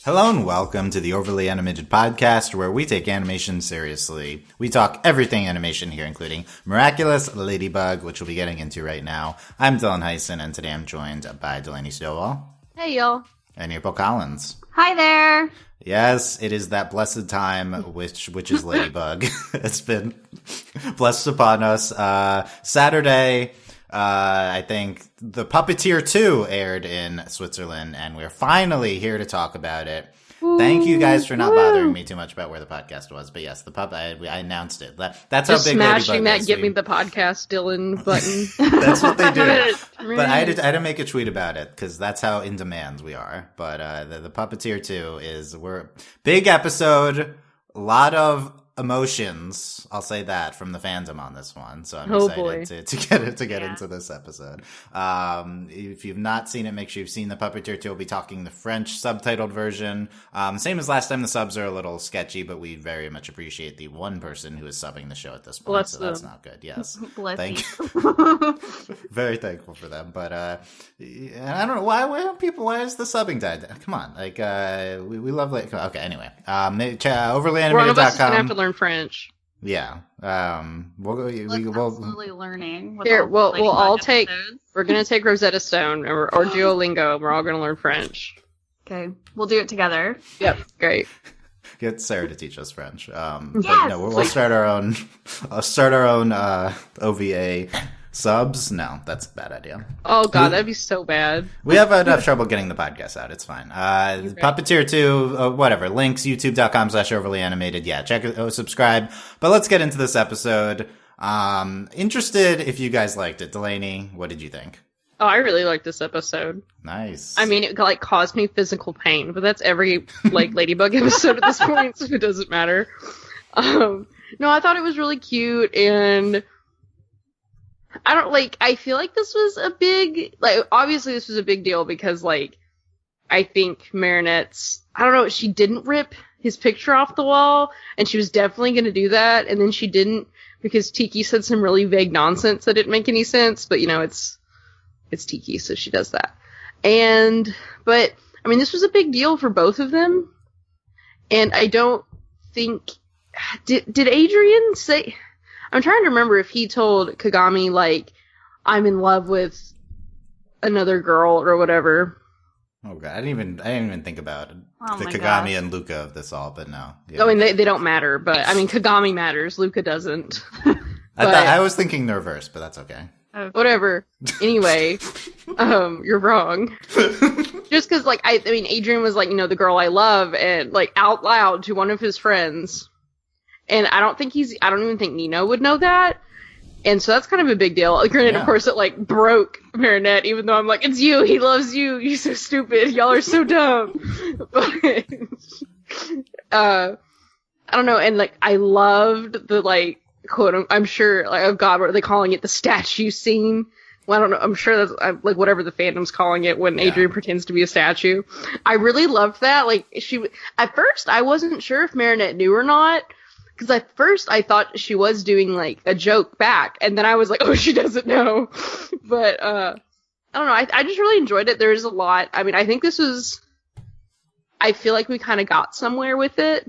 Hello and welcome to the Overly Animated Podcast, where we take animation seriously. We talk everything animation here, including Miraculous Ladybug, which we'll be getting into right now. I'm Dylan Hysen, and today I'm joined by Delaney Stovall. Hey, y'all. And April Collins. Hi there. Yes, it is that blessed time, which is Ladybug. It's been blessed upon us. Saturday, I think the Puppeteer 2 aired in Switzerland, and we're finally here to talk about it. Ooh, thank you guys for not bothering me too much about where the podcast was, but yes, I announced it. That's just how big smashing Ladybug that is. "Give me the podcast, Dylan" button. That's what they do. But I had to make a tweet about it because that's how in demand we are. But the Puppeteer 2 we're big episode, a lot of emotions, I'll say that, from the fandom on this one. So I'm excited to get into this episode. If you've not seen it, make sure you've seen the Puppeteer 2. We'll be talking the French subtitled version. Same as last time, the subs are a little sketchy, but we very much appreciate the one person who is subbing the show at this point. Bless so them. That's not good. Yes. Thank you. Very thankful for them. But I don't know why is the subbing died? Come on. Like we love okay, anyway. Overlyanimated.com. One of us is gonna have to learn French. Yeah. We'll go. We'll absolutely learning. Here, we'll all take. We're gonna take Rosetta Stone or Duolingo. And we're all gonna learn French. Okay, we'll do it together. Yep, great. Get Sarah to teach us French. Yes. But no, we'll start our own. Start our own OVA subs. No, that's a bad idea. Oh god, that'd be so bad. We have enough trouble getting the podcast out. It's fine. Okay. Puppeteer 2, whatever. Links, youtube.com/overlyanimated. Yeah, check it, subscribe. But let's get into this episode. Interested if you guys liked it. Delaney, what did you think? Oh, I really liked this episode. Nice. I mean, it caused me physical pain, but that's every Ladybug episode at this point, so it doesn't matter. No, I thought it was really cute, and I feel like this was obviously this was a big deal because, I think Marinette's, she didn't rip his picture off the wall, and she was definitely going to do that, and then she didn't because Tiki said some really vague nonsense that didn't make any sense, but, it's Tiki, so she does that. But, this was a big deal for both of them, and I don't think, did Adrian say, I'm trying to remember if he told Kagami, I'm in love with another girl or whatever. Oh god, I didn't even think about the Kagami and Luca of this all, but no. Yeah. I mean, they don't matter, but Kagami matters, Luca doesn't. I was thinking the reverse, but that's okay. Whatever. Anyway, you're wrong. Just because, Adrian was the girl I love, and, out loud to one of his friends. And I don't even think Nino would know that. And so that's kind of a big deal. Granted, of course, it, broke Marinette, even though I'm it's you, he loves you, you're so stupid, y'all are so dumb. But, I don't know, and, I loved the, quote, I'm sure, oh god, what are they calling it? The statue scene? Well, I don't know, I'm sure that's, whatever the fandom's calling it when Adrian pretends to be a statue. I really loved that. At first, I wasn't sure if Marinette knew or not, because at first I thought she was doing, a joke back, and then I was oh, she doesn't know. But, I don't know, I just really enjoyed it. There's a lot. I think this was, I feel like we kind of got somewhere with it.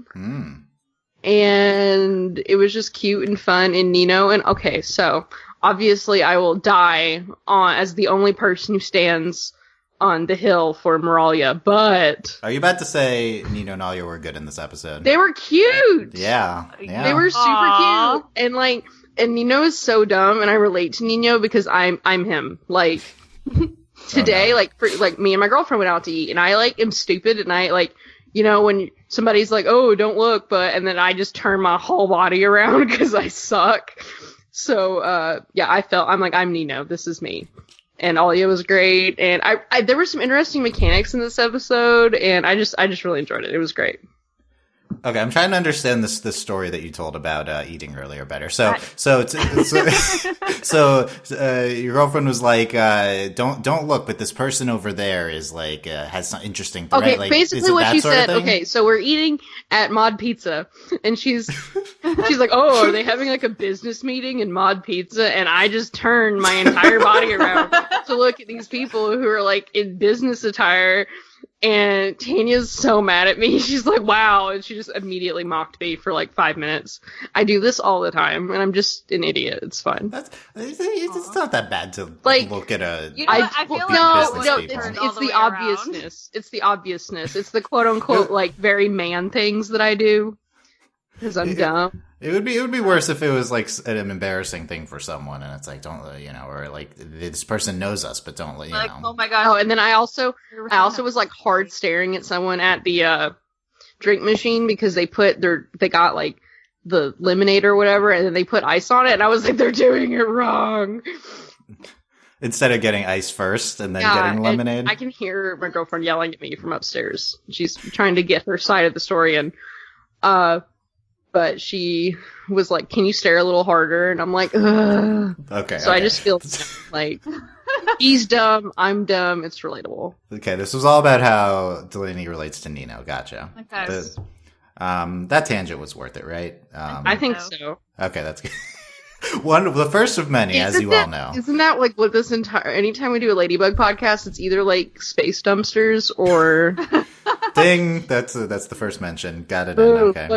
And it was just cute and fun, and Nino, and okay, so, obviously I will die as the only person who stands on the hill for Moralia, but... Are you about to say Nino and Alia were good in this episode? They were cute! Yeah. They were super cute, and Nino is so dumb, and I relate to Nino because I'm him. Today, me and my girlfriend went out to eat, and I, am stupid, and I, when somebody's oh, don't look, and then I just turn my whole body around because I suck. So, I'm Nino. This is me. And Alia was great. And I there were some interesting mechanics in this episode, and I just really enjoyed it. It was great. Okay, I'm trying to understand this story that you told about eating earlier better. So your girlfriend was don't look, but this person over there is has some interesting. Okay, right? Basically what she said. Okay, so we're eating at Mod Pizza, and she's oh, are they having a business meeting in Mod Pizza? And I just turned my entire body around to look at these people who are in business attire. And Tanya's so mad at me. She's like, wow. And she just immediately mocked me for like 5 minutes. I do this all the time, and I'm just an idiot. It's fine. It's not that bad to like look at a. I feel like it's the obviousness. It's the obviousness. It's the quote unquote like very man things that I do because I'm dumb. It would be worse if it was like an embarrassing thing for someone, and it's like don't or like this person knows us, but don't let know. Oh my gosh! Oh, and then I also was like hard staring at someone at the drink machine because they got like the lemonade or whatever, and then they put ice on it, and I was like, they're doing it wrong. Instead of getting ice first and then getting lemonade, I can hear my girlfriend yelling at me from upstairs. She's trying to get her side of the story, and but she was like, can you stare a little harder? And I'm like, ugh. Okay. So I just feel like, he's dumb, I'm dumb, it's relatable. Okay, this was all about how Delaney relates to Nino. Gotcha. Okay. That tangent was worth it, right? I think so. Okay, that's good. The first of many, as you all know. Isn't that like what this anytime we do a Ladybug podcast, it's either like space dumpsters or... Ding! That's the first mention. Got it in. Okay.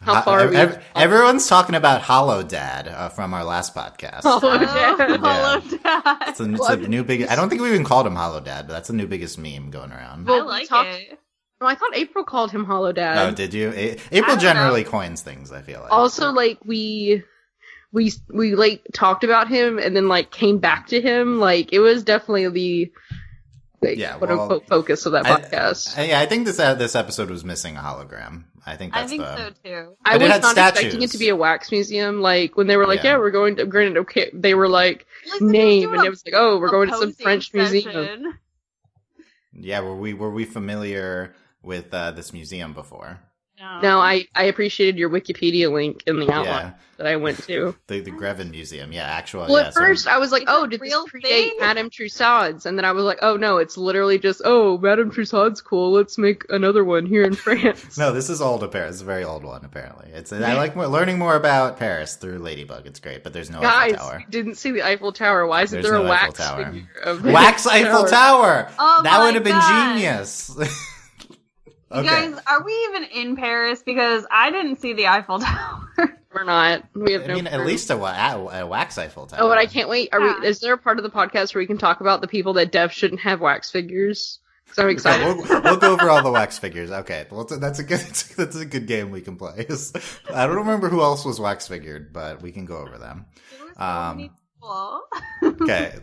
How far are we? Everyone's talking about Hollow Dad from our last podcast. Hollow Dad. Yeah. Hollow Dad. It's a new big. I don't think we even called him Hollow Dad, but that's the new biggest meme going around. I like it. Well, I thought April called him Hollow Dad. Oh, did you? April generally coins things, I feel like. Also, like we like talked about him and then like came back to him. Like it was definitely the quote unquote focus of that podcast. I think this episode was missing a hologram. I think so too. I was not expecting it to be a wax museum. Like when they were like, we're going to granted okay, they were like name and it was like, oh, we're going to some French museum. Yeah, were we familiar with this museum before? No, I appreciated your Wikipedia link in the outline that I went to. The Greven Museum, actual. Well, at first I was like, oh, did this predate Madame Tussauds? And then I was like, oh no, it's literally just, oh, Madame Tussauds cool, let's make another one here in France. No, this is old Paris. It's a very old one, apparently. I like learning more about Paris through Ladybug. It's great, but there's no Eiffel Tower. Guys, didn't see the Eiffel Tower. Why isn't there a wax figure of Wax Eiffel Tower? Oh, that would have been genius. You guys, are we even in Paris? Because I didn't see the Eiffel Tower. We're not. We have at least a wax Eiffel Tower. Oh, but I can't wait. Is there a part of the podcast where we can talk about the people that deaf shouldn't have wax figures? Because I'm excited. We'll go over all the wax figures. Okay, well, that's a good game we can play. I don't remember who else was wax figured, but we can go over them. Okay,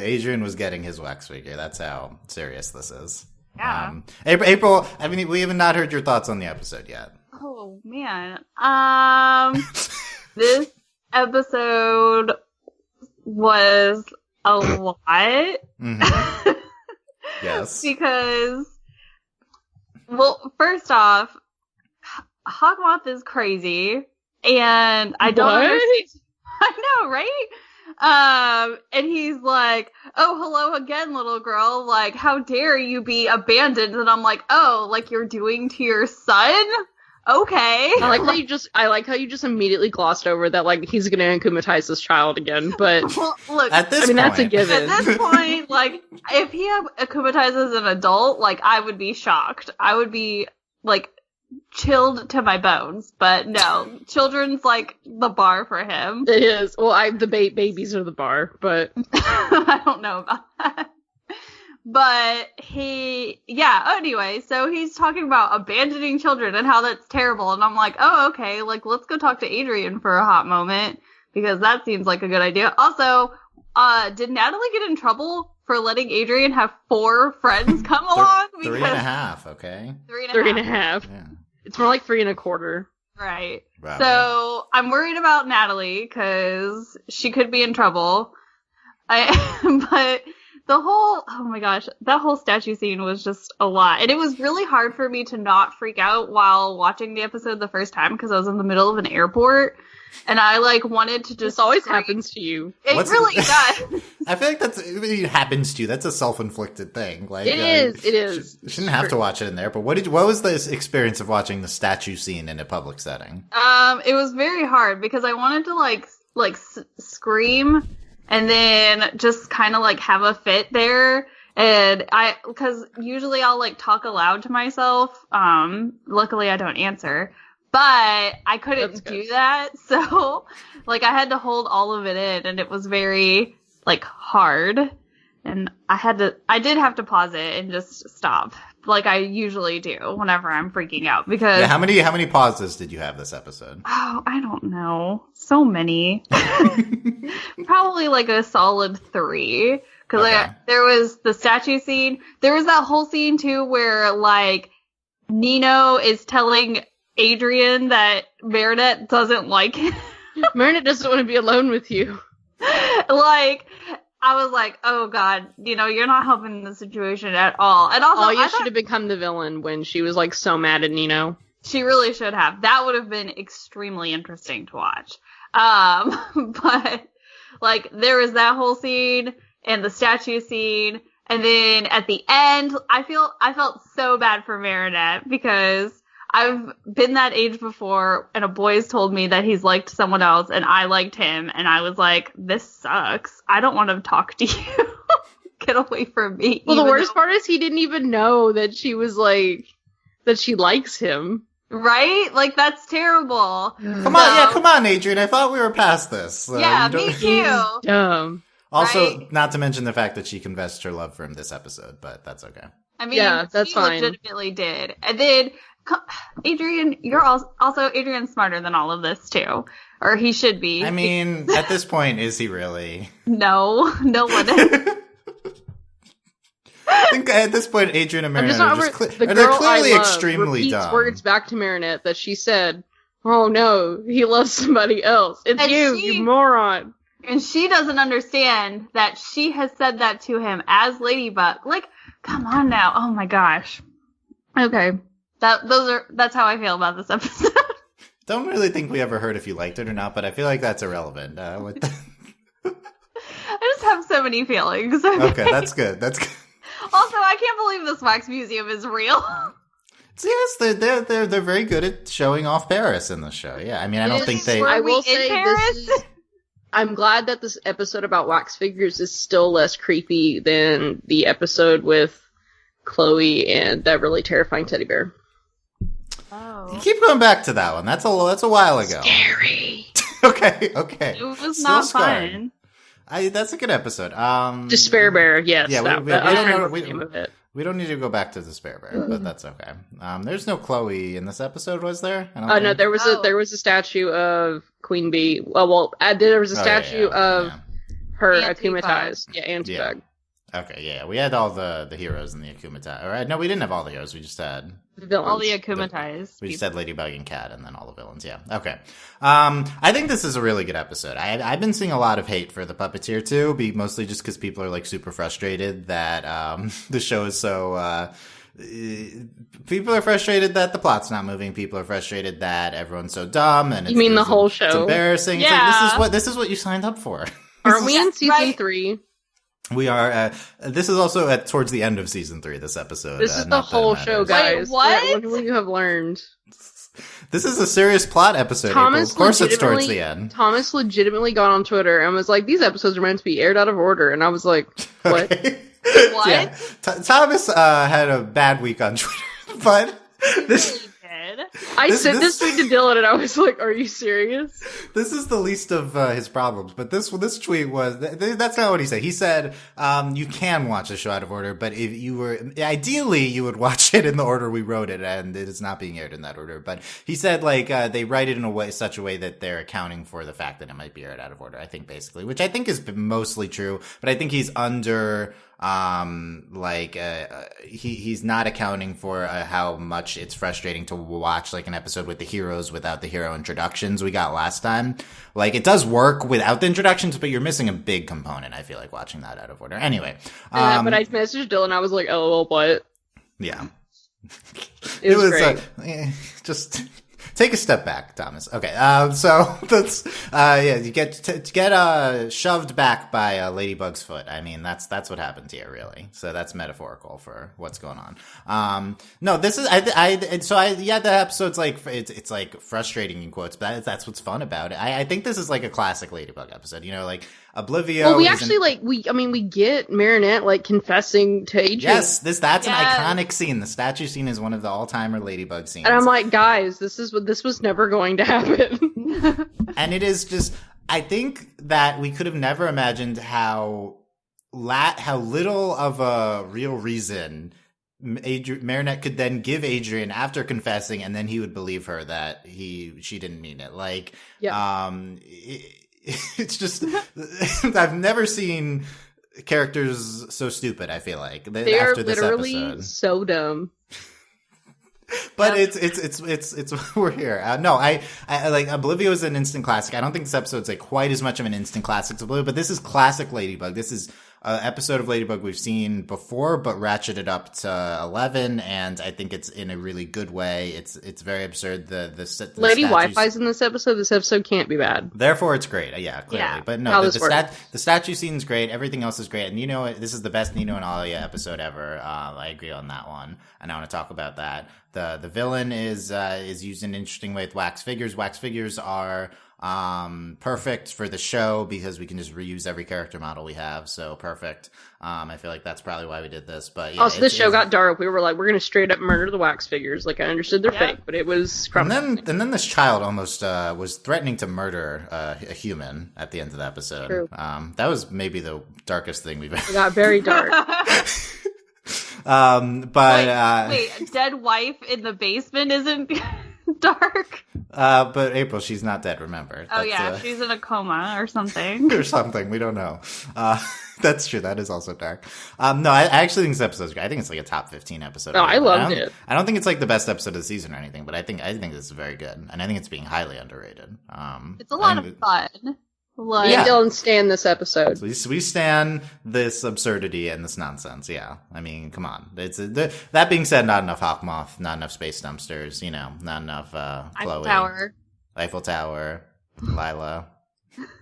Adrian was getting his wax figure. That's how serious this is. Yeah. April, I mean, we have not heard your thoughts on the episode yet. Oh, man. This episode was a lot. Mm-hmm. Yes. Because, well, first off, Hawkmoth is crazy, and I don't understand. I know, right? And he's like, oh, hello again, little girl. Like, how dare you be abandoned? And I'm like, oh, like you're doing to your son? Okay. I like how you just immediately glossed over that, like, he's gonna akumatize this child again, but well, look, at this point, that's a given. At this point, like, if he akumatizes an adult, like, I would be shocked. I would be, like, chilled to my bones, but no, children's like the bar for him. It is. Well, the babies are the bar, but I don't know about that. But anyway, so he's talking about abandoning children and how that's terrible, and I'm like, oh, okay, like let's go talk to Adrian for a hot moment because that seems like a good idea. Also, did Natalie get in trouble for letting Adrian have 4 friends come along? 3.5, okay? 3.5. Yeah. It's more like 3.25. Right. Wow. So I'm worried about Natalie because she could be in trouble. But oh my gosh, that whole statue scene was just a lot. And it was really hard for me to not freak out while watching the episode the first time because I was in the middle of an airport. And I, like, wanted to just... This always happens to you. It really does. I feel like it happens to you. That's a self-inflicted thing. Like, it is. You shouldn't have to watch it in there. But what was the experience of watching the statue scene in a public setting? It was very hard because I wanted to, scream and then just kind of, like, have a fit there. And because usually I'll like talk aloud to myself. Luckily I don't answer, but I couldn't do that. So like I had to hold all of it in, and it was very like hard. And I did have to pause it and just stop, like I usually do whenever I'm freaking out. Because how many pauses did you have this episode? Oh, I don't know. So many. Probably like a solid 3. Because there was the statue scene. There was that whole scene too where like Nino is telling Adrian that Marinette doesn't like him. Marinette doesn't want to be alone with you. Like, I was like, oh god, you're not helping the situation at all. And also, you should have become the villain when she was like so mad at Nino. She really should have. That would have been extremely interesting to watch. But like there was that whole scene and the statue scene, and then at the end, I felt so bad for Marinette because I've been that age before, and a boy's told me that he's liked someone else, and I liked him, and I was like, this sucks. I don't want to talk to you. Get away from me. Well, the worst part is he didn't even know that she was like, that she likes him. Right? Like, that's terrible. Come on, Adrian. I thought we were past this. Yeah, me too. Dumb. Also, right? Not to mention the fact that she confessed her love for him this episode, but that's okay. I mean, yeah, that's she fine. Legitimately did. And then, Adrian, you're also Adrian's smarter than all of this too, or he should be. I mean, at this point, is he really? No one is. I think at this point, Adrian and Marinette are just they're clearly extremely dumb. Words back to Marinette that she said, "Oh no, he loves somebody else. It's you moron." And she doesn't understand that she has said that to him as Ladybug. Like, come on now. Oh my gosh. Okay. That's how I feel about this episode. Don't really think we ever heard if you liked it or not, but I feel like that's irrelevant. I just have so many feelings. Okay, that's good. That's good. Also, I can't believe this wax museum is real. Yes, they're very good at showing off Paris in the show. Yeah, I mean, I don't think they. I will say I'm glad that this episode about wax figures is still less creepy than the episode with Chloe and that really terrifying teddy bear. Oh. You keep going back to that one. That's a while ago. Scary. Okay. It was still not fun. That's a good episode. Despair Bear, yes. Yeah, we don't need to go back to Despair Bear, but that's okay. There's no Chloe in this episode, was there? No, there was a statue of Queen Bee. There was a statue of her akumatized. Yeah, Antibug. Okay, yeah, we had all the heroes in the akumatized. All right, no, we didn't have all the heroes. We just had all the akumatized. We just had Ladybug and Cat, and then all the villains. Yeah, okay. I think this is a really good episode. I've been seeing a lot of hate for the Puppeteer too, mostly just because people are like super frustrated that the show is so. People are frustrated that the plot's not moving. People are frustrated that everyone's so dumb, and you mean the whole show? It's embarrassing. Yeah. It's like, this is what you signed up for. Aren't we in season 3? We are. This is also towards the end of season 3. This episode. This is the whole show, guys. Wait, what? What will you have learned? This is a serious plot episode. April. Of course, it's towards the end. Thomas legitimately got on Twitter and was like, "These episodes are meant to be aired out of order," and I was like, "What? What?" Yeah. Thomas had a bad week on Twitter, but this. I sent this tweet to Dylan and I was like, are you serious? This is the least of his problems, but this tweet was, that's not what he said. He said, you can watch the show out of order, but if you were, ideally you would watch it in the order we wrote it, and it is not being aired in that order. But he said, like, they write it in such a way that they're accounting for the fact that it might be aired out of order, I think, basically, which I think is mostly true, but I think he's under, he's not accounting for how much it's frustrating to watch like an episode with the heroes without the hero introductions we got last time. Like, it does work without the introductions, but you're missing a big component, I feel like, watching that out of order. Anyway. But I messaged Dylan, I was like, LOL, what? Yeah. It was great. Take a step back, Thomas. Okay, so that's you get shoved back by Ladybug's foot. I mean, that's what happened here, really. So that's metaphorical for what's going on. No, this is the episode's like it's like frustrating in quotes, but that's what's fun about it. I think this is like a classic Ladybug episode. You know, like Oblivio. Well, we actually we get Marinette like confessing to Adrian. Yes, that's an iconic scene. The statue scene is one of the all-timer Ladybug scenes. And I'm like, guys, this was never going to happen. And it is just, I think that we could have never imagined how little of a real reason Marinette could then give Adrian after confessing, and then he would believe her that she didn't mean it. Like, it's just, I've never seen characters so stupid. I feel like they after are this literally episode. So dumb. But it's we're here. No, I like Oblivio is an instant classic. I don't think this episode's like quite as much of an instant classic as Oblivio, but this is classic Ladybug. This is an episode of Ladybug we've seen before, but ratcheted up to 11, and I think it's in a really good way. It's very absurd. The Lady Wi-Fi's in this episode. This episode can't be bad. Therefore, it's great. Yeah, clearly. Yeah. But no, the statue scene's great. Everything else is great. And you know what? This is the best Nino and Alia episode ever. I agree on that one, and I want to talk about that. The villain is used in an interesting way with wax figures. Wax figures are perfect for the show because we can just reuse every character model we have. So perfect. I feel like that's probably why we did this. But yeah, also, the show got dark. We were like, we're going to straight up murder the wax figures. Like, I understood they're fake, but it was crumbly. And then this child almost was threatening to murder a human at the end of the episode. True. That was maybe the darkest thing we've ever. It got very dark. Wait, dead wife in the basement isn't dark? But April, she's not dead, remember. Oh, she's in a coma or something. Or something, we don't know. That's true, that is also dark. No, I actually think this episode's great. I think it's like a top 15 episode. Oh, I loved it. I don't think it's like the best episode of the season or anything, but I think this is very good. And I think it's being highly underrated. It's a lot of fun. Me and Dylan stand this episode. So we stand this absurdity and this nonsense. Yeah, I mean, come on. That being said, not enough Hawkmoth, not enough space dumpsters. You know, not enough Chloe. Eiffel Tower, Lila.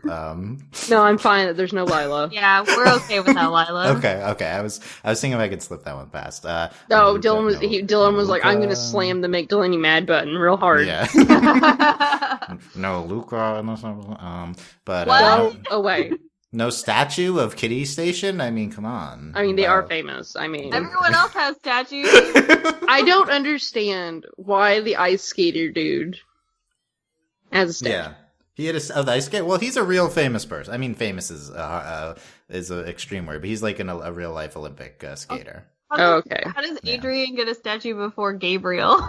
No, I'm fine that there's no Lila. Yeah, we're okay without Lila. Okay. I was thinking if I could slip that one past. Dylan was like, I'm gonna slam the make Delaney mad button real hard. Yeah. No Luca, but wait. No statue of Kitty Station. I mean, come on. I mean, they are famous. I mean, everyone else has statues. I don't understand why the ice skater dude has a statue. Yeah. He had the ice skate. Well, he's a real famous person. I mean, famous is an extreme word, but he's like a real life Olympic skater. Okay. How does Adrian get a statue before Gabriel?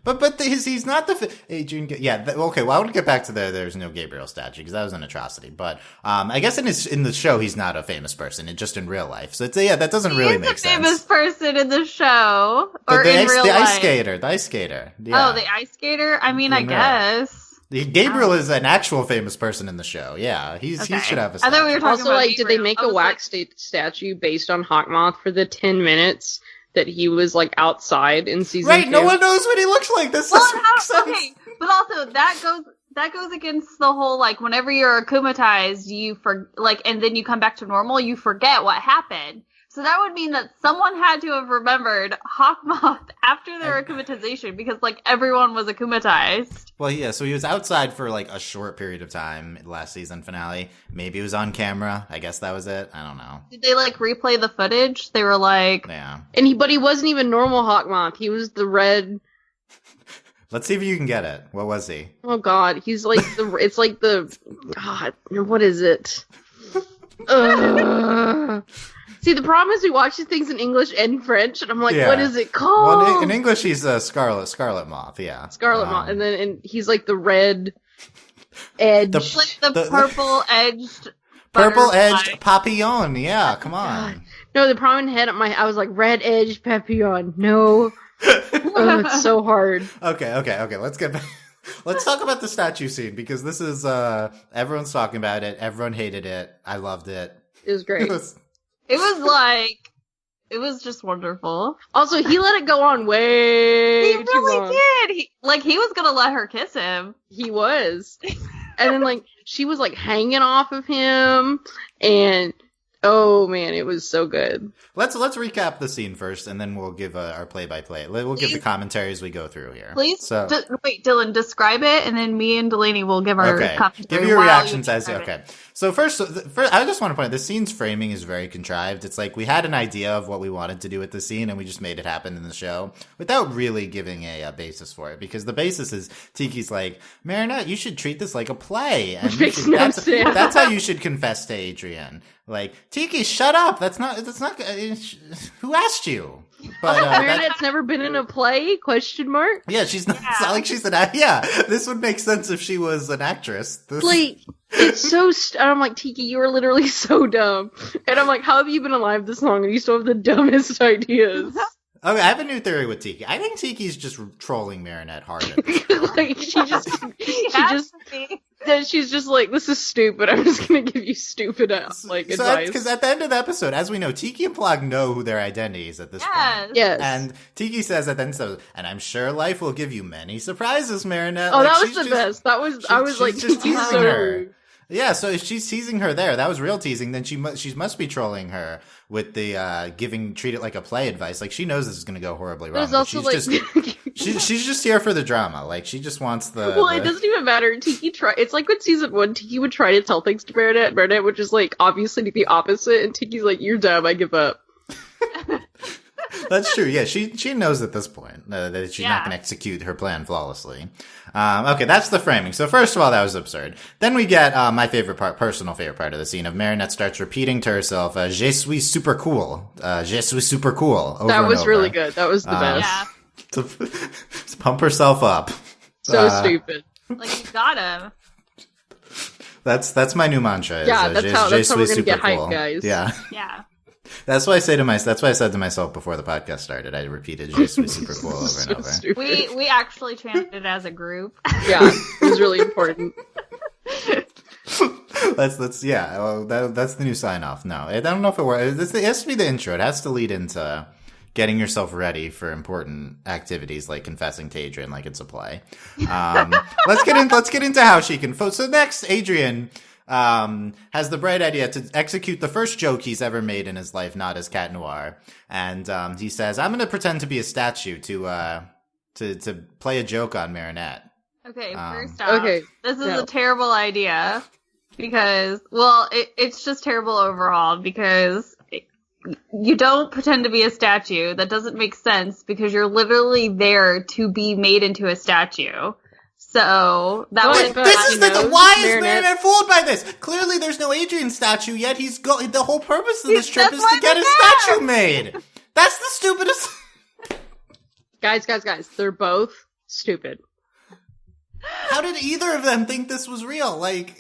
But he's not Adrian. Okay. Well, I want to get back to there's no Gabriel statue because that was an atrocity. But I guess in the show he's not a famous person. Just in real life. So that doesn't really make sense. He's a famous person in the show or in real life. The ice skater. Yeah. Oh, the ice skater. I mean, I guess. Gabriel is an actual famous person in the show. Yeah, he should have a statue. I thought we were talking about did they make a wax statue based on Hawkmoth for the 10 minutes that he was like outside in season 2? Right, no one knows what he looks like. This doesn't make sense. Okay, but also that goes against the whole like whenever you're akumatized, and then you come back to normal, you forget what happened. So that would mean that someone had to have remembered Hawkmoth after their akumatization because, like, everyone was akumatized. Well, yeah, so he was outside for, like, a short period of time last season finale. Maybe it was on camera. I guess that was it. I don't know. Did they, like, replay the footage? They were like... Yeah. But he wasn't even normal Hawkmoth. He was the red... Let's see if you can get it. What was he? Oh, God. He's like it's like the... God, what is it? See, the problem is we watch these things in English and French, and I'm like, what is it called? Well, in English, he's Scarlet Moth, yeah. Scarlet Moth, and he's like the red edge. Like the purple-edged Purple-edged papillon, yeah, come on. God. No, the prominent head I was like, red-edged papillon, no. Oh, it's so hard. Okay, let's get back. Let's talk about the statue scene, because this is, everyone's talking about it, everyone hated it, I loved it. It was great. It was like It was just wonderful. Also, he let it go on way He too really long. did. He was gonna let her kiss him. He was. And then, like, she was, like, hanging off of him, and, oh, man, it was so good. Let's recap the scene first, and then we'll give our play-by-play. We'll give the commentary as we go through here. Please, So, wait, Dylan, describe it, and then me and Delaney will give our commentary. Give your while reactions you as okay. So first, I just want to point out the scene's framing is very contrived. It's like we had an idea of what we wanted to do with the scene, and we just made it happen in the show without really giving a basis for it. Because the basis is Tiki's like, Marinette, you should treat this like a play, and that's how you should confess to Adrian. Like, Tiki, shut up. That's not. Who asked you? But Marinette's never been in a play? Question mark. Yeah, she's not. It's not like she's an. Yeah, this would make sense if she was an actress. Like, it's so. I'm like, Tiki, you are literally so dumb. And I'm like, how have you been alive this long and you still have the dumbest ideas? Okay, I have a new theory with Tiki. I think Tiki's just trolling Marinette harder. Like, she's just like, this is stupid. I'm just gonna give you stupid advice. Because at the end of the episode, as we know, Tiki and Plog know who their identity is at this point. Yes. And Tiki says at the end of and I'm sure life will give you many surprises, Marinette. Oh, like, that was the best. That was, I was like, just teasing so her. Yeah, so if she's teasing her there, that was real teasing. Then she must be trolling her with the treat it like a play advice. Like, she knows this is going to go horribly wrong. But also, she's just here for the drama. Like, she just wants the. Well, it doesn't even matter. It's like when season 1, Tiki would try to tell things to Marinette. Marinette would just like obviously the opposite, and Tiki's like, "You're dumb. I give up." That's true. Yeah, she knows at this point that she's not going to execute her plan flawlessly. Okay, that's the framing. So first of all, that was absurd. Then we get my personal favorite part of the scene of Marinette starts repeating to herself, "Je suis super cool. Je suis super cool." That was really good. That was the best. Yeah. To pump herself up. So stupid. Like, you got him. That's my new mantra. Yeah, that's how we're gonna get hype, guys. Yeah. Yeah. That's why I said to myself before the podcast started. I repeated "Je suis super cool" over and over. Stupid. We actually chanted it as a group. Yeah, it was really important. That's the new sign off. No, I don't know if it works. It has to be the intro. It has to lead into getting yourself ready for important activities like confessing to Adrian like it's a play. Let's get into how she can. So next, Adrian has the bright idea to execute the first joke he's ever made in his life, not as Cat Noir. And he says, "I'm going to pretend to be a statue to play a joke on Marinette." Okay, first off, this is a terrible idea because, well, it's just terrible overall because you don't pretend to be a statue. That doesn't make sense because you're literally there to be made into a statue. So that was why is Marinette fooled by this? Clearly, there's no Adrian statue yet. The whole purpose of this trip is to get a statue made. That's the stupidest. Guys, they're both stupid. How did either of them think this was real? Like,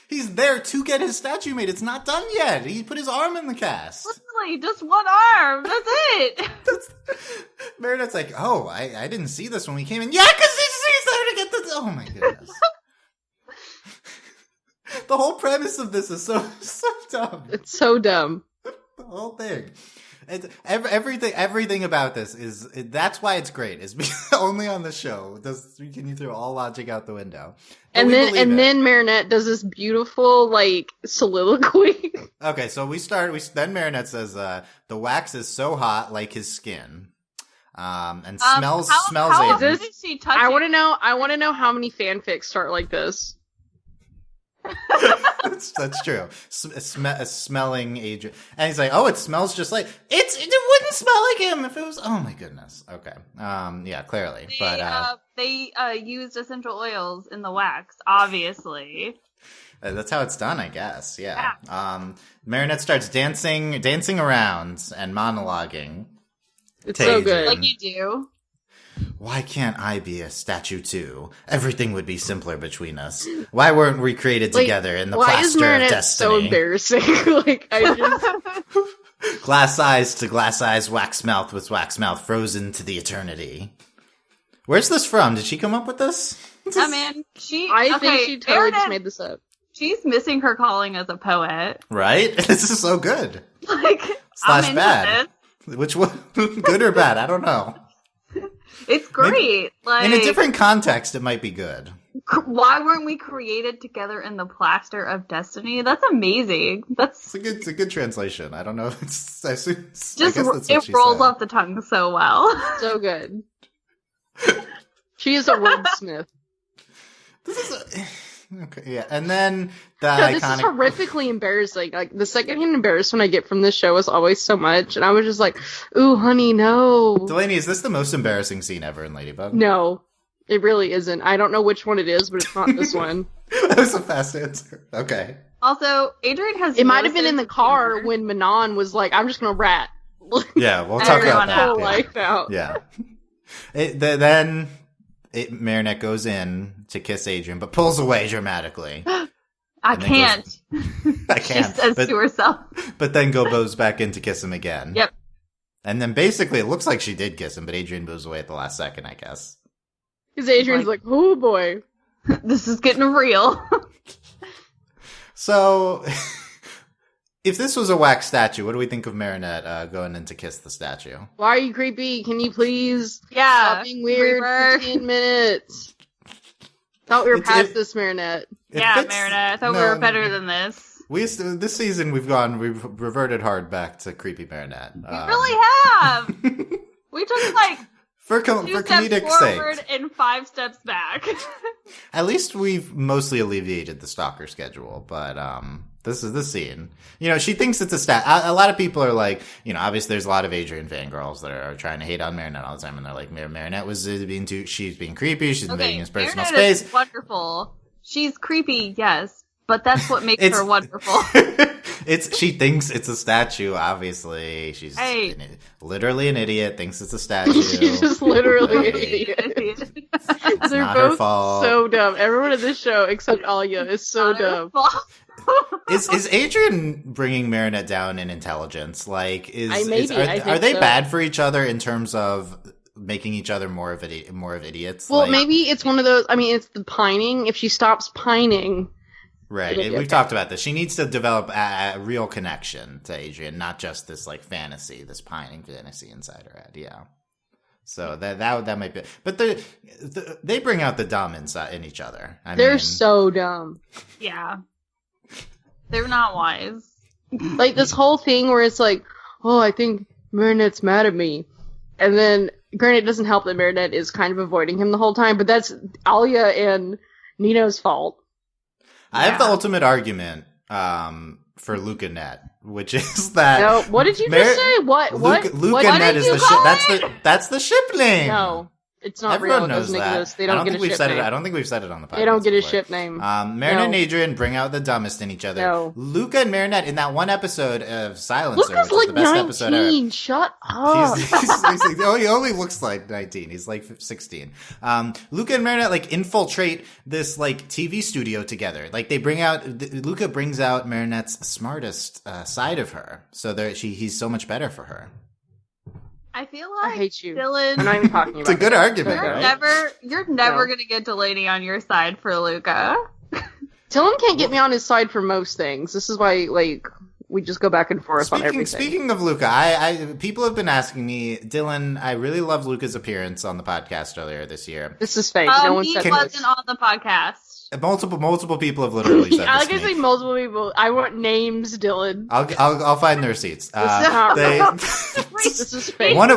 he's there to get his statue made. It's not done yet. He put his arm in the cast. Literally, just one arm. That's it. Marinette's like, "Oh, I didn't see this when we came in." Yeah, because he's there to get the. Oh my goodness. The whole premise of this is so dumb. It's so dumb. The whole thing. Everything about this that's why it's great. Is because only on the show can you throw all logic out the window. But then Marinette does this beautiful soliloquy. Okay, so then Marinette says, "The wax is so hot like his skin." And smells Adrian. I want to know how many fanfics start like this. That's true. Smelling Adrian, and he's like, "Oh, it smells just like it wouldn't smell like him if it was." Oh my goodness. Okay. Yeah, clearly, they used essential oils in the wax, obviously. That's how it's done, I guess. Yeah. Marinette starts dancing around and monologuing. It's so good, like you do. "Why can't I be a statue too? Everything would be simpler between us. Why weren't we created together in the plaster of destiny?" So embarrassing. Glass eyes to glass eyes, wax mouth with wax mouth, frozen to the eternity. Where's this from? Did she come up with this? I mean, I think she totally just made this up. She's missing her calling as a poet. Right? This is so good. Like, Slash I'm into bad. this. Which one? Good or bad? I don't know. It's great. Like, In a different context, it might be good. why weren't we created together in the plaster of destiny? That's amazing. It's a good translation. I don't know if it's. I guess that's Just what it she rolls said. off the tongue so well. So good. She is a wordsmith. This is okay, yeah. And then the No, this is iconic. horrifically embarrassing. Like, the secondhand embarrassment I get from this show is always so much, and I was just like, ooh, honey, no. Delaney, is this the most embarrassing scene ever in Ladybug? No, it really isn't. I don't know which one it is, but it's not this one. That was a fast answer. Okay. Also, Adrian has. It no might have been in sense the of car humor. when Manon was like, I'm just gonna rat. Yeah, we'll talk about Everyone that. Whole Yeah. life out. Yeah. Then Marinette goes in to kiss Adrian, but pulls away dramatically. I and then can't. I She can't. says But, to herself. but then goes back in to kiss him again. Yep. And then basically it looks like she did kiss him, but Adrian moves away at the last second, I guess. Because Adrian's like, oh boy. This is getting real. So, if this was a wax statue, what do we think of Marinette going in to kiss the statue? Why are you creepy? Can you please Yeah. stop being weird Reaper. for 10 minutes? Thought we were It's- past it- this, Marinette. It Yeah, fits- Marinette. I thought we no, were better than this. This season we've reverted hard back to creepy Marinette. We really have. We took like for 2 comedic steps forward sake. and 5 steps back. At least we've mostly alleviated the stalker schedule, but this is the scene. You know, she thinks it's a stat. A lot of people are like, you know, obviously there's a lot of Adrian fangirls that are trying to hate on Marinette all the time, and they're like, Marinette was she's being creepy, she's invading his personal Marinette space. is wonderful. She's creepy, yes, but that's what makes It's- her wonderful. She thinks it's a statue, obviously. She's Hey. literally an idiot, thinks it's a statue. She's just literally an Right. idiot. It's They're not her both fault. so dumb. Everyone in this show, except Alia, is so Not her dumb. fault. Is Adrian bringing Marinette down in intelligence? Like, I think are they so. bad for each other in terms of making each other more of idiots? Well, Like, maybe it's one of those. I mean, it's the pining. If she stops pining, right. it'll be We've okay. talked about this. She needs to develop a real connection to Adrian, not just this like fantasy, this pining fantasy inside her head. Yeah. So that might be, but they bring out the dumb inside in each other. they're so dumb. Yeah. They're not wise. Like this whole thing where it's like, oh, I think Marinette's mad at me, and then granted, it doesn't help that Marinette is kind of avoiding him the whole time, but that's Alia and Nino's fault. I have the Yeah. ultimate argument for Luke and Ned, which is that No, what did you just say? What? Luke what and did Ned is you the call ship. it? That's the ship name. No, it's not Everyone real. It knows doesn't that. exist. They I don't don't get think a we've ship said name. it. I don't think we've said it on the podcast. They don't get a before. ship name. Marinette No. and Adrian bring out the dumbest in each other. No. Luca and Marinette in that one episode of Silencer, Luca's which is like the best episode ever. 19. Shut up. He only looks like 19. He's like 16. Luca and Marinette like infiltrate this like TV studio together. Like they bring out Luca brings out Marinette's smartest side of her. So he's so much better for her. I feel I like hate you. Dylan, I'm not even talking about It's a good it. argument, You're right? you're never No. gonna get Delaney on your side for Luca. Dylan can't get me on his side for most things. This is why, like, we just go back and forth on everything. Speaking of Luca, I people have been asking me, Dylan, I really love Luca's appearance on the podcast earlier this year. This is fake. No one He said wasn't this. on the podcast. Multiple people have literally said I this like I to me. say multiple people. I want names, Dylan. I'll find the receipts. This is not real. They, This is fake. one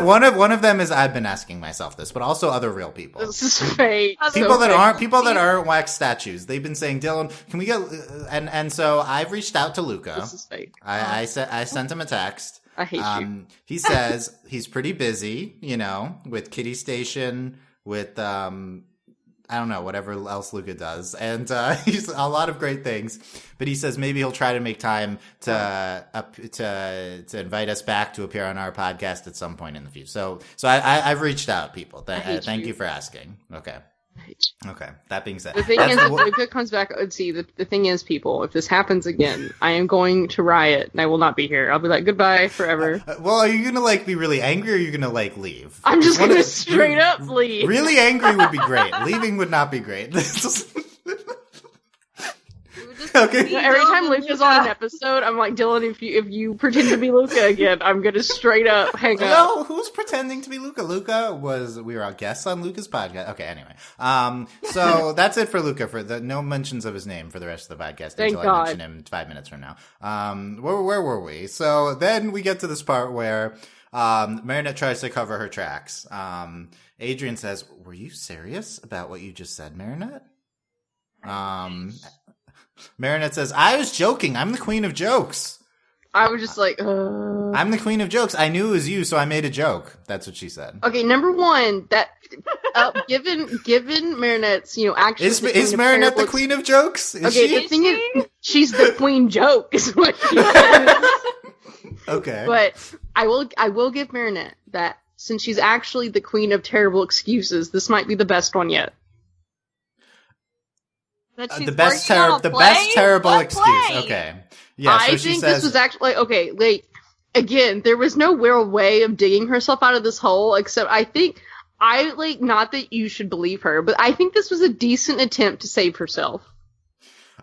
of them is I've been asking myself this, but also other real people. This is fake. People So that fake. aren't wax statues. They've been saying, Dylan, can we get? And so I've reached out to Luca. This is fake. I sent him a text. I hate you. He says he's pretty busy, you know, with Kitty Station, with I don't know, whatever else Luca does, and he's a lot of great things. But he says maybe he'll try to make time to invite us back to appear on our podcast at some point in the future. So I've reached out, people. Thank you for asking. Okay. Okay. That being said, The thing is, if it comes back, let's see. The thing is, people, if this happens again, I am going to riot, and I will not be here. I'll be like, goodbye forever. well, are you gonna like be really angry, or are you gonna like leave? I'm just One gonna of- straight up leave. Really angry would be great. Leaving would not be great. We would just Okay. Every time Luca's on an episode, I'm like, Dylan, if you pretend to be Luca again, I'm gonna straight up hang up. No, who's pretending to be Luca? We were our guests on Luca's podcast. Okay, anyway. So that's it for Luca, no mentions of his name for the rest of the podcast. Thank until God. I mention him 5 minutes from now. Where were we? So then we get to this part where Marinette tries to cover her tracks. Adrian says, "Were you serious about what you just said, Marinette?" Marinette says, "I was joking. I'm the queen of jokes." I was just like, I'm the queen of jokes. I knew it was you, so I made a joke. That's what she said. Okay, number one, that given Marinette's, actually is Marinette the queen of jokes? The thing is, she's the queen joke, is what she says. Okay, but I will give Marinette that since she's actually the queen of terrible excuses, this might be the best one yet. The best terrible excuse. Okay. Yeah, so I think this was actually okay. Like, again, there was no real way of digging herself out of this hole, except I think not that you should believe her, but I think this was a decent attempt to save herself.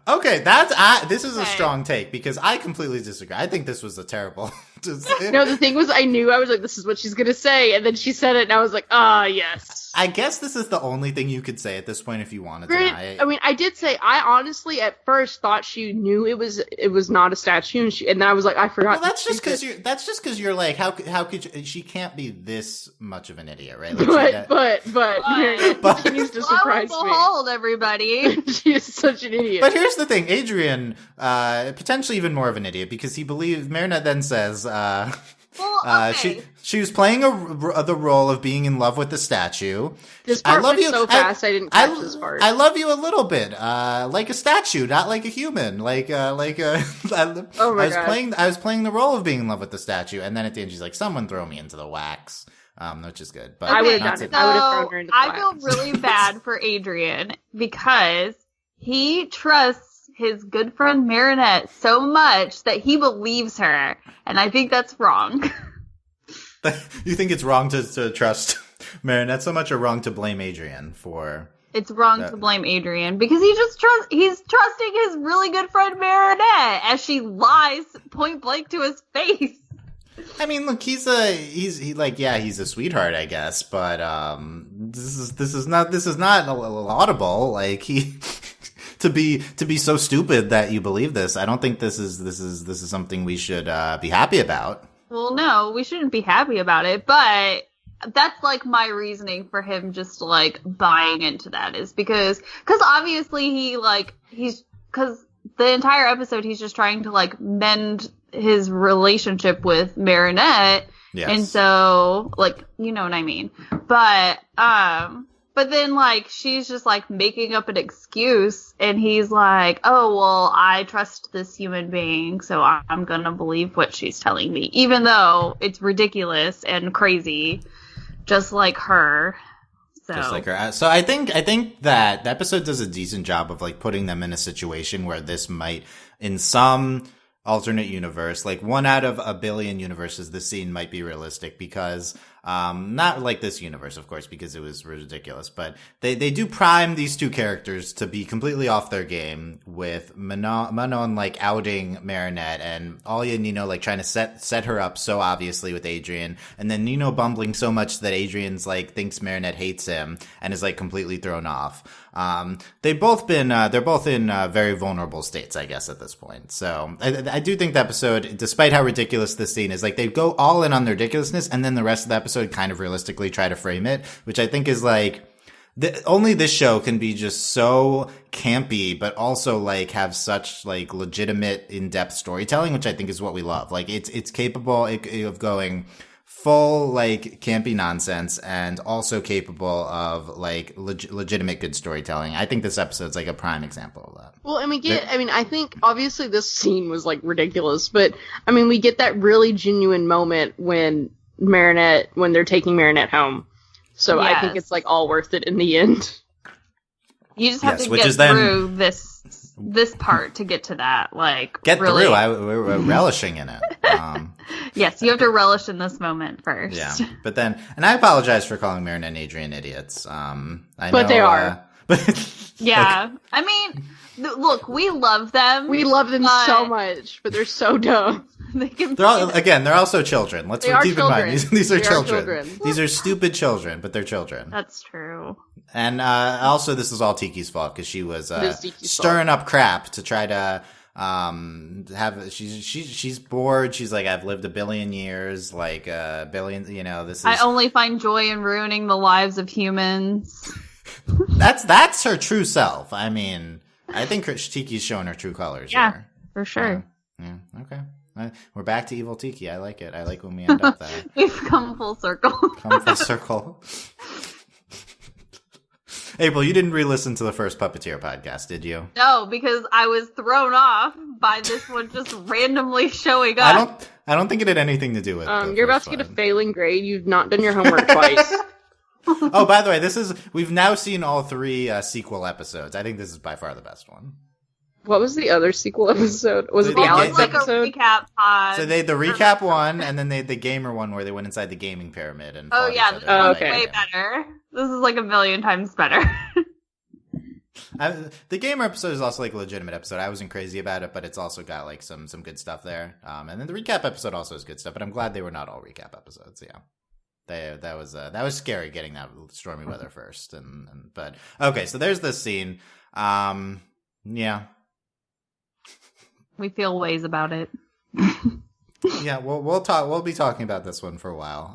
Okay, this is a strong take because I completely disagree. I think this was a terrible. No, the thing was, I was like, this is what she's gonna say, and then she said it, and I was like, yes. I guess this is the only thing you could say at this point if you want to deny it. I mean, I did say, I honestly at first thought she knew it was not a statue, and then I was like, I forgot. Well, that's just because you're like, how could she can't be this much of an idiot, right? Like but continues to surprise me. Behold, everybody. She is such an idiot. But here's the thing, Adrian, potentially even more of an idiot because he believes Marinette then says, she was playing the role of being in love with the statue. This part went so fast, I didn't catch this part. I love you a little bit, like a statue, not like a human. I was playing the role of being in love with the statue, and then at the end she's like, "Someone throw me into the wax," which is good. But I would have done it. I would have thrown her into the wax. I feel really bad for Adrian because he trusts his good friend Marinette so much that he believes her, and I think that's wrong. You think it's wrong to trust Marinette so much, or wrong to blame Adrian for? It's wrong to blame Adrian because he's trusting his really good friend Marinette as she lies point blank to his face. I mean, look, he's a sweetheart, I guess, but this is not laudable. Like he. To be so stupid that you believe this, I don't think this is something we should be happy about. Well, no, we shouldn't be happy about it, but that's like my reasoning for him just like buying into that is because obviously because the entire episode he's just trying to like mend his relationship with Marinette, yes. And so like you know what I mean, But then, like, she's just, like, making up an excuse, and he's like, oh, well, I trust this human being, so I'm gonna believe what she's telling me, even though it's ridiculous and crazy, just like her. Just like her. So I think that the episode does a decent job of, like, putting them in a situation where this might, in some alternate universe, like 1 out of a billion universes, this scene might be realistic because not like this universe, of course, because it was ridiculous, but they do prime these two characters to be completely off their game with Manon like outing Marinette and Alya Nino like trying to set her up so obviously with Adrian, and then Nino bumbling so much that Adrian's like thinks Marinette hates him and is like completely thrown off. They're both in very vulnerable states, I guess, at this point. So I do think the episode, despite how ridiculous this scene is, like they go all in on their ridiculousness, and then the rest of the episode kind of realistically try to frame it, which I think is like only this show can be just so campy, but also like have such like legitimate in-depth storytelling, which I think is what we love. Like it's capable of going full like campy nonsense and also capable of like legitimate good storytelling. I think this episode's like a prime example of that. Well, and I think obviously this scene was like ridiculous, but I mean we get that really genuine moment when they're taking Marinette home. So yes. I think it's like all worth it in the end. You just have to get through this part to get to that. Like get really. Through. We're relishing in it. Yes, you have to relish in this moment first. Yeah, but then, and I apologize for calling Marinette and Adrian idiots. But they are. Yeah, okay. I mean, Look, we love them. We love them so much, but they're so dumb. They're also children. Let's keep in mind these are children. These are stupid children, but they're children. That's true. And also, this is all Tiki's fault because she was stirring up crap to try to she's bored. She's like, I've lived a billion years, like a billion. This is. I only find joy in ruining the lives of humans. That's her true self. I mean, I think Tiki's showing her true colors. Yeah, here. For sure. Yeah. Okay. We're back to evil Tiki. I like it. I like when we end up there. We've come full circle. April, you didn't re-listen to the first Puppeteer podcast, did you? No, because I was thrown off by this one just randomly showing up. I don't think it had anything to do with you're about to get a failing grade. You've not done your homework twice. Oh, by the way, we've now seen all 3 sequel episodes. I think this is by far the best one. What was the other sequel episode? Was it the Alex episode? A recap pod. So they had the recap one, and then they had the gamer one where they went inside the gaming pyramid and way better. This is like a million times better. The gamer episode is also like a legitimate episode. I wasn't crazy about it, but it's also got like some good stuff there. And then the recap episode also has good stuff. But I'm glad they were not all recap episodes. Yeah, that was scary getting that stormy weather first. But okay, so there's this scene. Yeah. We feel ways about it. Yeah, we'll be talking about this one for a while.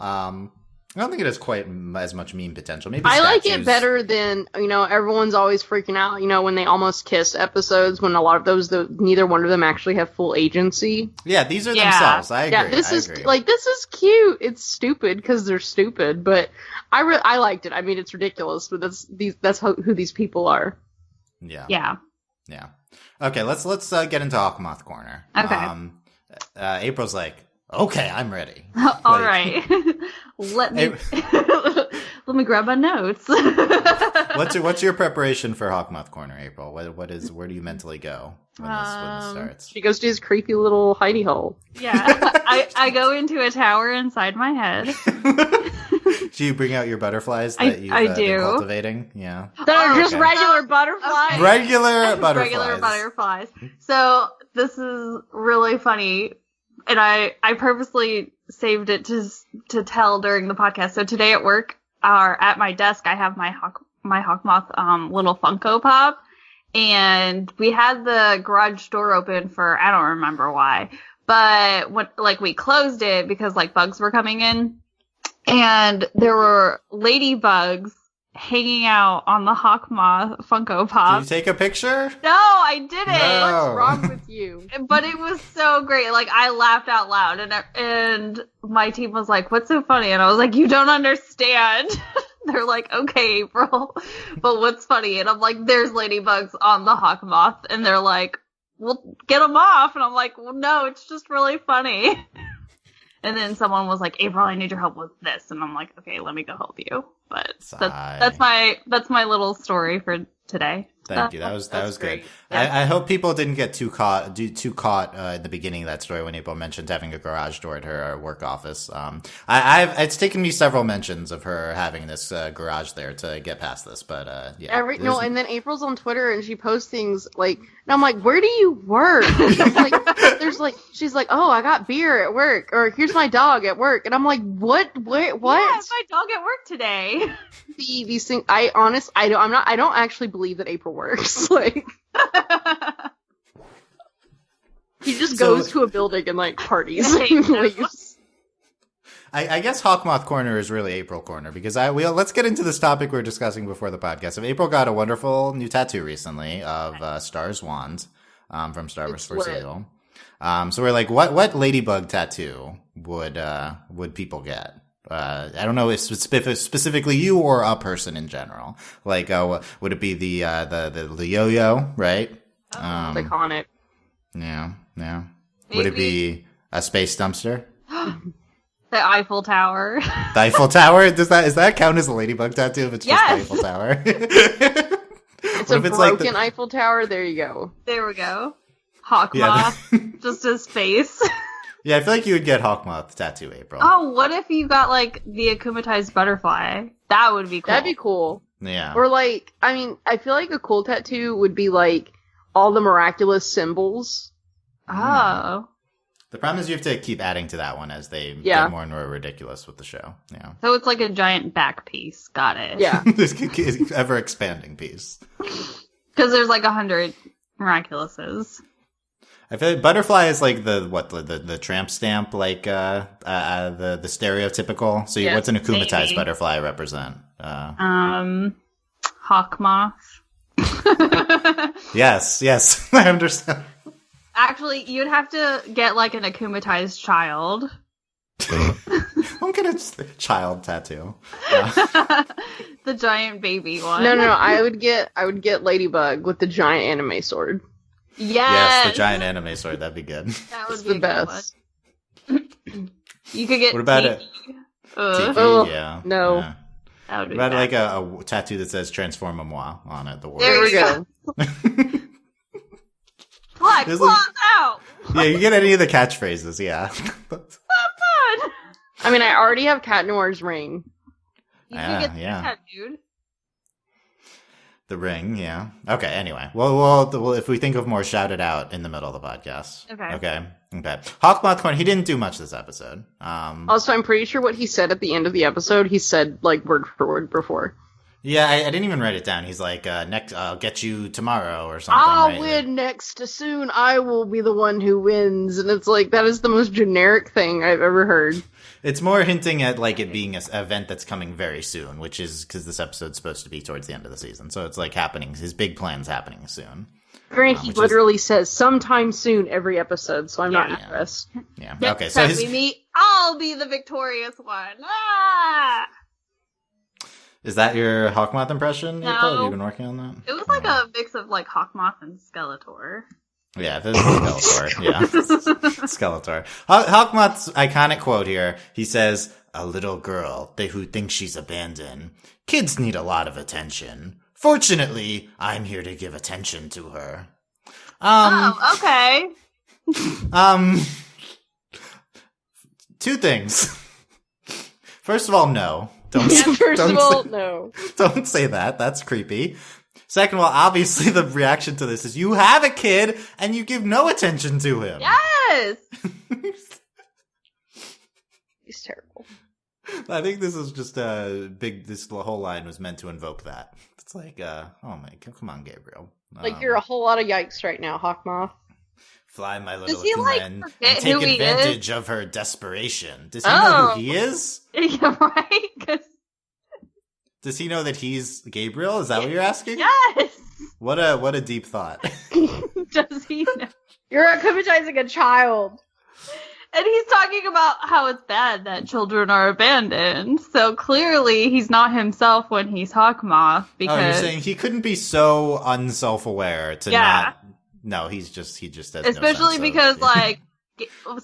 I don't think it has quite as much meme potential. Maybe I like it better than, everyone's always freaking out, when they almost kiss episodes, when a lot of those, neither one of them actually have full agency. Yeah, these are themselves. I agree. Yeah, this is cute. It's stupid because they're stupid, but I liked it. I mean, it's ridiculous, but that's who these people are. Yeah. Yeah. Yeah. Okay, let's get into Hawkmoth Corner. Okay. April's like, okay, I'm ready. All right. Let me grab my notes. What's your preparation for Hawkmoth Corner, April? Where do you mentally go when this starts? She goes to his creepy little hidey hole. Yeah. I go into a tower inside my head. Do you bring out your butterflies that you've been cultivating? Yeah. They're just regular butterflies. Okay. Regular butterflies. So this is really funny. And I purposely saved it to tell during the podcast. So today at work, at my desk, I have my Hawkmoth little Funko Pop, and we had the garage door open for I don't remember why, but we closed it because bugs were coming in, and there were ladybugs hanging out on the Hawkmoth Funko Pop. Did you take a picture? No, I didn't. No. What's wrong with you? But it was so great. I laughed out loud, and my team was like, "What's so funny?" And I was like, "You don't understand." They're like, "Okay, April, but what's funny?" And I'm like, "There's ladybugs on the Hawkmoth," and they're like, "Well, get them off." And I'm like, "Well, no, it's just really funny." And then someone was like, "April, I need your help with this," and I'm like, "Okay, let me go help you." But that's my little story for today. Thank you. That was good. Yeah. I hope people didn't get too caught in the beginning of that story when April mentioned having a garage door at her work office. It's taken me several mentions of her having this garage there to get past this, but yeah. And then April's on Twitter and she posts things and I'm like, where do you work? She's like, oh, I got beer at work, or here's my dog at work, and I'm like, what? Where, what? Yeah, it's my dog at work today. These things, I don't actually believe that April works. He just goes to a building and parties. I guess Hawkmoth Corner is really April Corner because let's get into this topic we were discussing before the podcast. So April got a wonderful new tattoo recently of Star's wand from Star Wars for Sale. So we're like, what Ladybug tattoo would people get? I don't know if specifically you or a person in general. Would it be the yo-yo, right? Iconic. Yeah. Maybe. Would it be a space dumpster? The Eiffel Tower. The Eiffel Tower? Does that count as a Ladybug tattoo if it's just the Eiffel Tower? It's a broken Eiffel Tower. There you go. There we go. Hawkmoth, just his face. Yeah, I feel like you would get Hawkmoth tattoo, April. Oh, what if you got the akumatized butterfly? That would be cool. That'd be cool. Yeah. Or I feel like a cool tattoo would be all the miraculous symbols. Oh. The problem is you have to keep adding to that one as they get more and more ridiculous with the show. Yeah. So it's like a giant back piece. Got it. Yeah. This ever expanding piece. Because there's like 100 miraculouses. I feel like Butterfly is like the tramp stamp, like the stereotypical. So what's an akumatized butterfly represent? Hawkmoth. Yes, I understand. Actually, you'd have to get like an akumatized child. I'm gonna child tattoo. The giant baby one. No. I would get Ladybug with the giant anime sword. Yes, the giant anime sword. That'd be good. That would It's be the best. You could get. What about Tiki. Tiki, Oh, yeah. no. Yeah. That would be What about like bad. a tattoo that says "Transform-moi" on it? The word. There we go. Like, There's claws out! Yeah, you get any of the catchphrases. Yeah. Fun! I mean, I already have Cat Noir's ring. You can get yeah. that, dude. The ring, yeah. Okay, anyway. Well, if we think of more, shout it out in the middle of the podcast. Okay. Hawkmoth Corn, he didn't do much this episode. Also, I'm pretty sure what he said at the end of the episode, he said, like, word for word before. Yeah, I didn't even write it down. He's like, next, I'll get you tomorrow or something. I'll win next to soon. I will be the one who wins. And it's like, that is the most generic thing I've ever heard. It's more hinting at like it being an event that's coming very soon, which is because this episode's supposed to be towards the end of the season. So it's like happening. His big plan's happening soon. Grant, he literally says sometime soon every episode, so I'm not impressed. Yeah. Next Okay. So time we meet, I'll be the victorious one. Ah! Is that your Hawkmoth impression, No. April? Have you been working on that? It was like a mix of like Hawkmoth and Skeletor. Yeah, this is Skeletor. Yeah. Skeletor. Hawkmoth's iconic quote here, he says, "A little girl who thinks she's abandoned. Kids need a lot of attention. Fortunately, I'm here to give attention to her." Okay. Two things. First of all, no. First of all, no. Don't say that. That's creepy. Second of all, obviously the reaction to this is you have a kid and you give no attention to him. Yes! He's terrible. I think this is just this whole line was meant to invoke that. It's like, oh my, come on, Gabriel. Like, you're a whole lot of yikes right now, Hawkmoth. Fly my little Does he, like, Akumen forget and take who he advantage of her desperation. Does he know who he is? Yeah, right? 'Cause Does he know that he's Gabriel? Is that what you're asking? yes! What a deep thought. Does he know? You're akumatizing a child. And he's talking about how it's bad that children are abandoned. So clearly he's not himself when he's Hawkmoth because Oh, you're saying he couldn't be so unself-aware to not... No, he just has especially no sense because, of... like,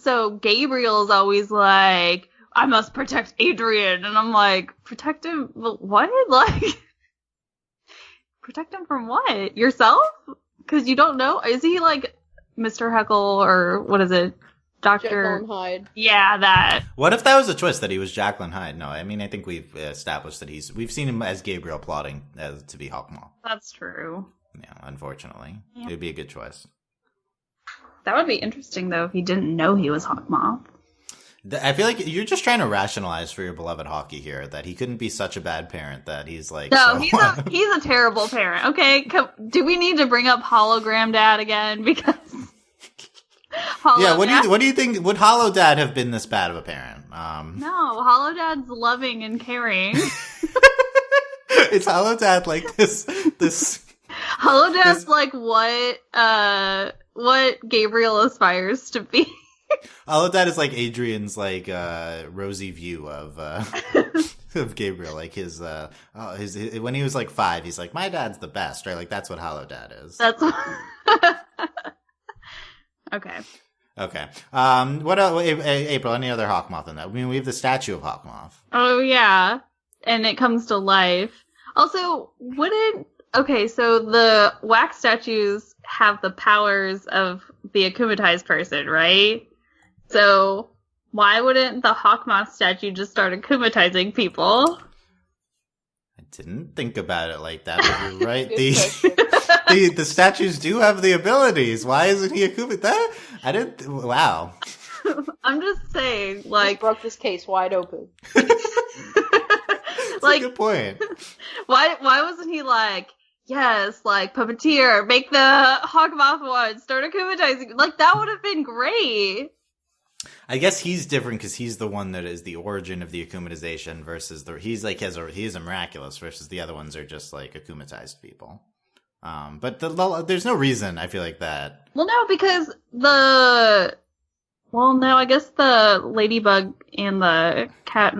so Gabriel's always like, I must protect Adrian. And I'm like, protect him? What? Like, protect him from what? Yourself? Because you don't know. Is he like Mr. Heckle or what is it? Dr. Jekyll and Hyde. Yeah, that. What if that was a twist that he was Jacqueline Hyde? No, I mean, I think we've established that we've seen him as Gabriel plotting to be Hawkmoth. That's true. Yeah, unfortunately. Yeah. It would be a good choice. That would be interesting, though, if he didn't know he was Hawkmoth. I feel like you're just trying to rationalize for your beloved Hawkie here that he couldn't be such a bad parent that he's like... No, so... he's a terrible parent. Okay, do we need to bring up Hologram Dad again? Because... Yeah, what do you think? Would Hollow Dad have been this bad of a parent? No, Hollow Dad's loving and caring. Is Hollow Dad like this? Hollow Dad's like what Gabriel aspires to be. Hollow Dad is like Adrian's like rosy view of of Gabriel. Like his when he was like 5, he's like, my dad's the best, right? Like that's what Hollow Dad is. That's okay. Okay. What else, April? Any other Hawkmoth in that? I mean, we have the statue of Hawkmoth. Oh yeah, and it comes to life. Also, okay, so the wax statues have the powers of the akumatized person, right? So why wouldn't the Hawkmoth statue just start akumatizing people? I didn't think about it like that, but you're right. The statues do have the abilities. Why isn't he a Koopa? I didn't. Wow. I'm just saying, Just broke this case wide open. That's a good point. Why wasn't he yes, Puppeteer, make the Hawkmoth one, start akumatizing? That would have been great. I guess he's different because he's the one that is the origin of the akumatization versus he's a miraculous versus the other ones are just akumatized people. But there's no reason I feel like that. Well, no, because I guess the Ladybug and the cat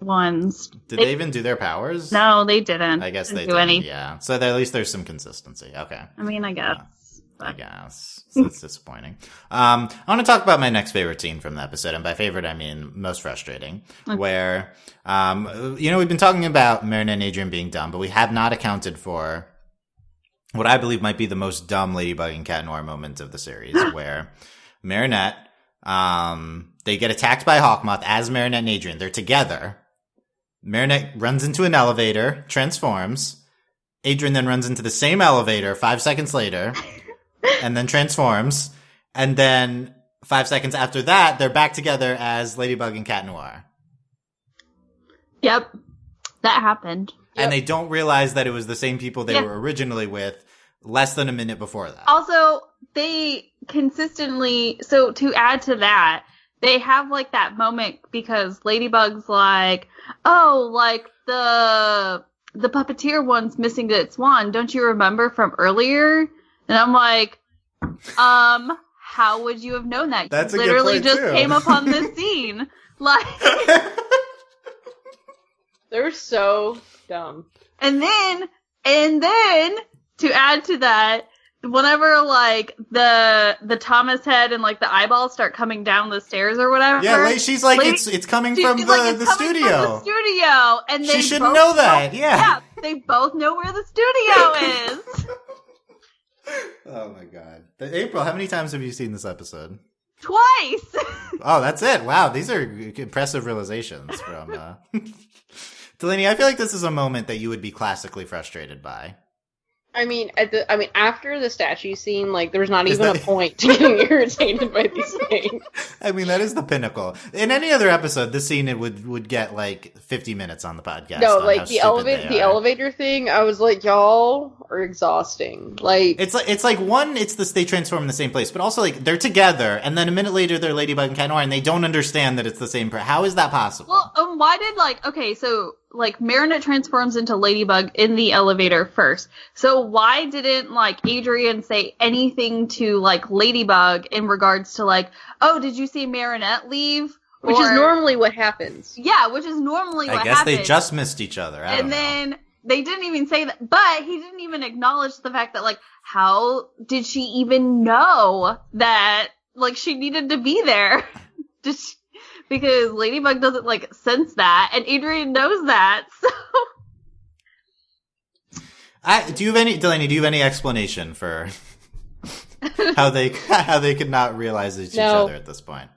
ones. Did they even do their powers? No, they didn't. I guess they do didn't. anything. Yeah. So at least there's some consistency. Okay. I mean, I guess. I guess. So it's disappointing. I want to talk about my next favorite scene from the episode, and by favorite I mean most frustrating. Okay. Where, we've been talking about Marinette and Adrien being dumb, but we have not accounted for what I believe might be the most dumb Ladybug and Cat Noir moment of the series, where Marinette, they get attacked by Hawkmoth as Marinette and Adrien. They're together. Marinette runs into an elevator, transforms. Adrien then runs into the same elevator 5 seconds later, and then transforms. And then 5 seconds after that, they're back together as Ladybug and Cat Noir. Yep. That happened. And they don't realize that it was the same people they were originally with less than a minute before that. Also, they consistently, so to add to that, they have that moment because Ladybug's the Puppeteer one's missing its wand. Don't you remember from earlier? And I'm how would you have known that? That's you a literally good point, just too. came upon this scene. They're so dumb. And then to add to that, whenever the Thomas head and the eyeballs start coming down the stairs or whatever. Yeah, she's it's coming from the studio. And she shouldn't know that. Yeah, they both know where the studio is. Oh my god, April, how many times have you seen this episode? Twice. Oh, that's it. Wow, these are impressive realizations from Delaney. I feel like this is a moment that you would be classically frustrated by. I mean, after the statue scene, there's not even a point to getting irritated by these things. I mean, that is the pinnacle. In any other episode, this scene it would get 50 minutes on the podcast. No, the elevator thing. I was like, y'all are exhausting. They transform in the same place, but also they're together, and then a minute later they're Ladybug and Cat Noir, and they don't understand that it's the same. How is that possible? Well, why did Marinette transforms into Ladybug in the elevator first. So why didn't Adrien say anything to Ladybug in regards to oh, did you see Marinette leave? Which is normally what happens. Yeah, which is normally what happens. I guess they just missed each other. Then they didn't even say that, but he didn't even acknowledge the fact that how did she even know that she needed to be there? Because Ladybug doesn't sense that, and Adrien knows that. So, Delaney? Do you have any explanation for how they could not realize it's each other at this point?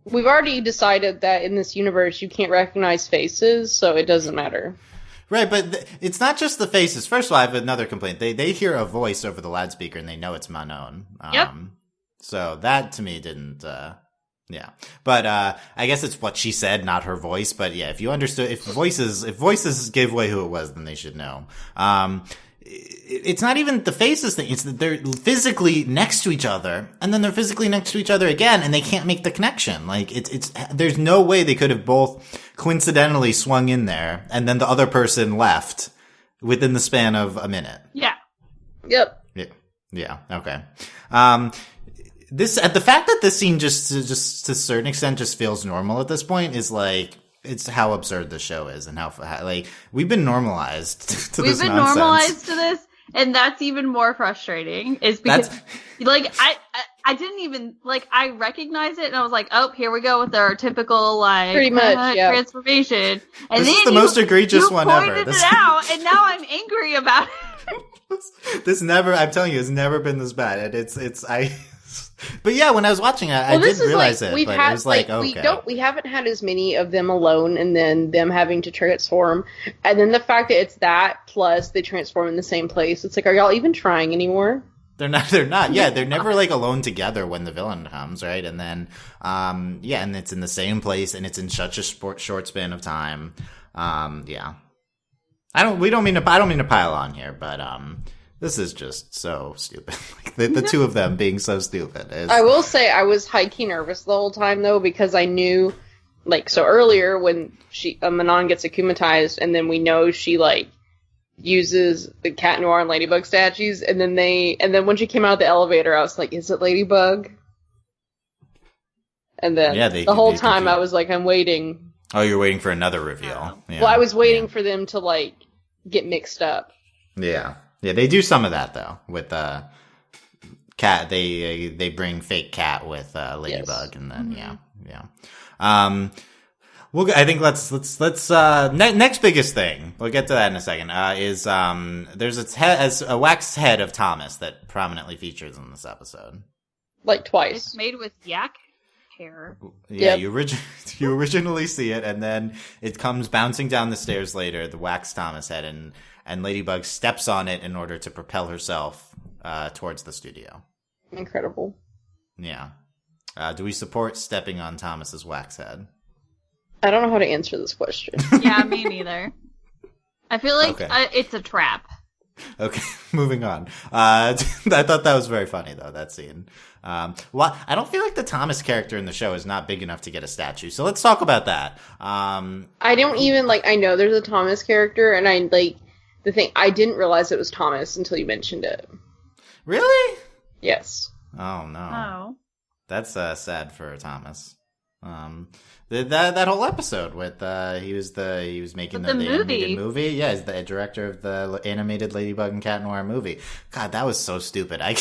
We've already decided that in this universe you can't recognize faces, so it doesn't matter. Right, but it's not just the faces. First of all, I have another complaint. They hear a voice over the loudspeaker and they know it's Manon. Yep. So that to me didn't. Yeah, but I guess it's what she said, not her voice. But yeah, if voices gave away who it was, then they should know. It's not even the faces thing. It's that they're physically next to each other, and then they're physically next to each other again, and they can't make the connection. There's no way they could have both coincidentally swung in there, and then the other person left within the span of a minute. Yeah. Yep. Yeah. Okay. The fact that this scene just to a certain extent just feels normal at this point is it's how absurd the show is and how we've been normalized to this nonsense. We've been normalized to this, and that's even more frustrating. Is because I didn't even I recognized it and I was like, oh, here we go with our typical pretty much transformation. And this is the most egregious one ever. You pointed it out, and now I'm angry about it. I'm telling you, it's never been this bad. And But yeah, when I was watching it, I didn't realize it, but it was like, okay. We haven't had as many of them alone and then them having to transform. And then the fact that it's that plus they transform in the same place. It's like, are y'all even trying anymore? They're not. Yeah, they're never like alone together when the villain comes, right? And then, and it's in the same place and it's in such a short span of time. Yeah. I don't mean to pile on here, but, this is just so stupid. Like the two of them being so stupid. I will say I was high-key nervous the whole time, though, because I knew, like, so earlier when Manon gets akumatized, and then we know she, like, uses the Cat Noir and Ladybug statues, and then when she came out of the elevator, I was like, is it Ladybug? And then the whole time I was like, I'm waiting. Oh, you're waiting for another reveal. Yeah. Well, I was waiting for them to, like, get mixed up. Yeah. Yeah, they do some of that though with Cat. They bring fake Cat with Ladybug, and then yeah. I think let's next biggest thing. We'll get to that in a second. Is there's a wax head of Thomas that prominently features in this episode, like twice. It's made with yak hair. Yeah, yep. You originally see it, and then it comes bouncing down the stairs later. The wax Thomas head and Ladybug steps on it in order to propel herself towards the studio. Incredible. Yeah. Do we support stepping on Thomas's wax head? I don't know how to answer this question. Yeah, me neither. I feel like it's a trap. Okay, moving on. I thought that was very funny, though, that scene. I don't feel like the Thomas character in the show is not big enough to get a statue, so let's talk about that. I don't even, I know there's a Thomas character, and I didn't realize it was Thomas until you mentioned it. Really? Yes. Oh, no. Oh. That's sad for Thomas. That whole episode with he was making the animated movie. Yeah, he's the director of the animated Ladybug and Cat Noir movie. God, that was so stupid. I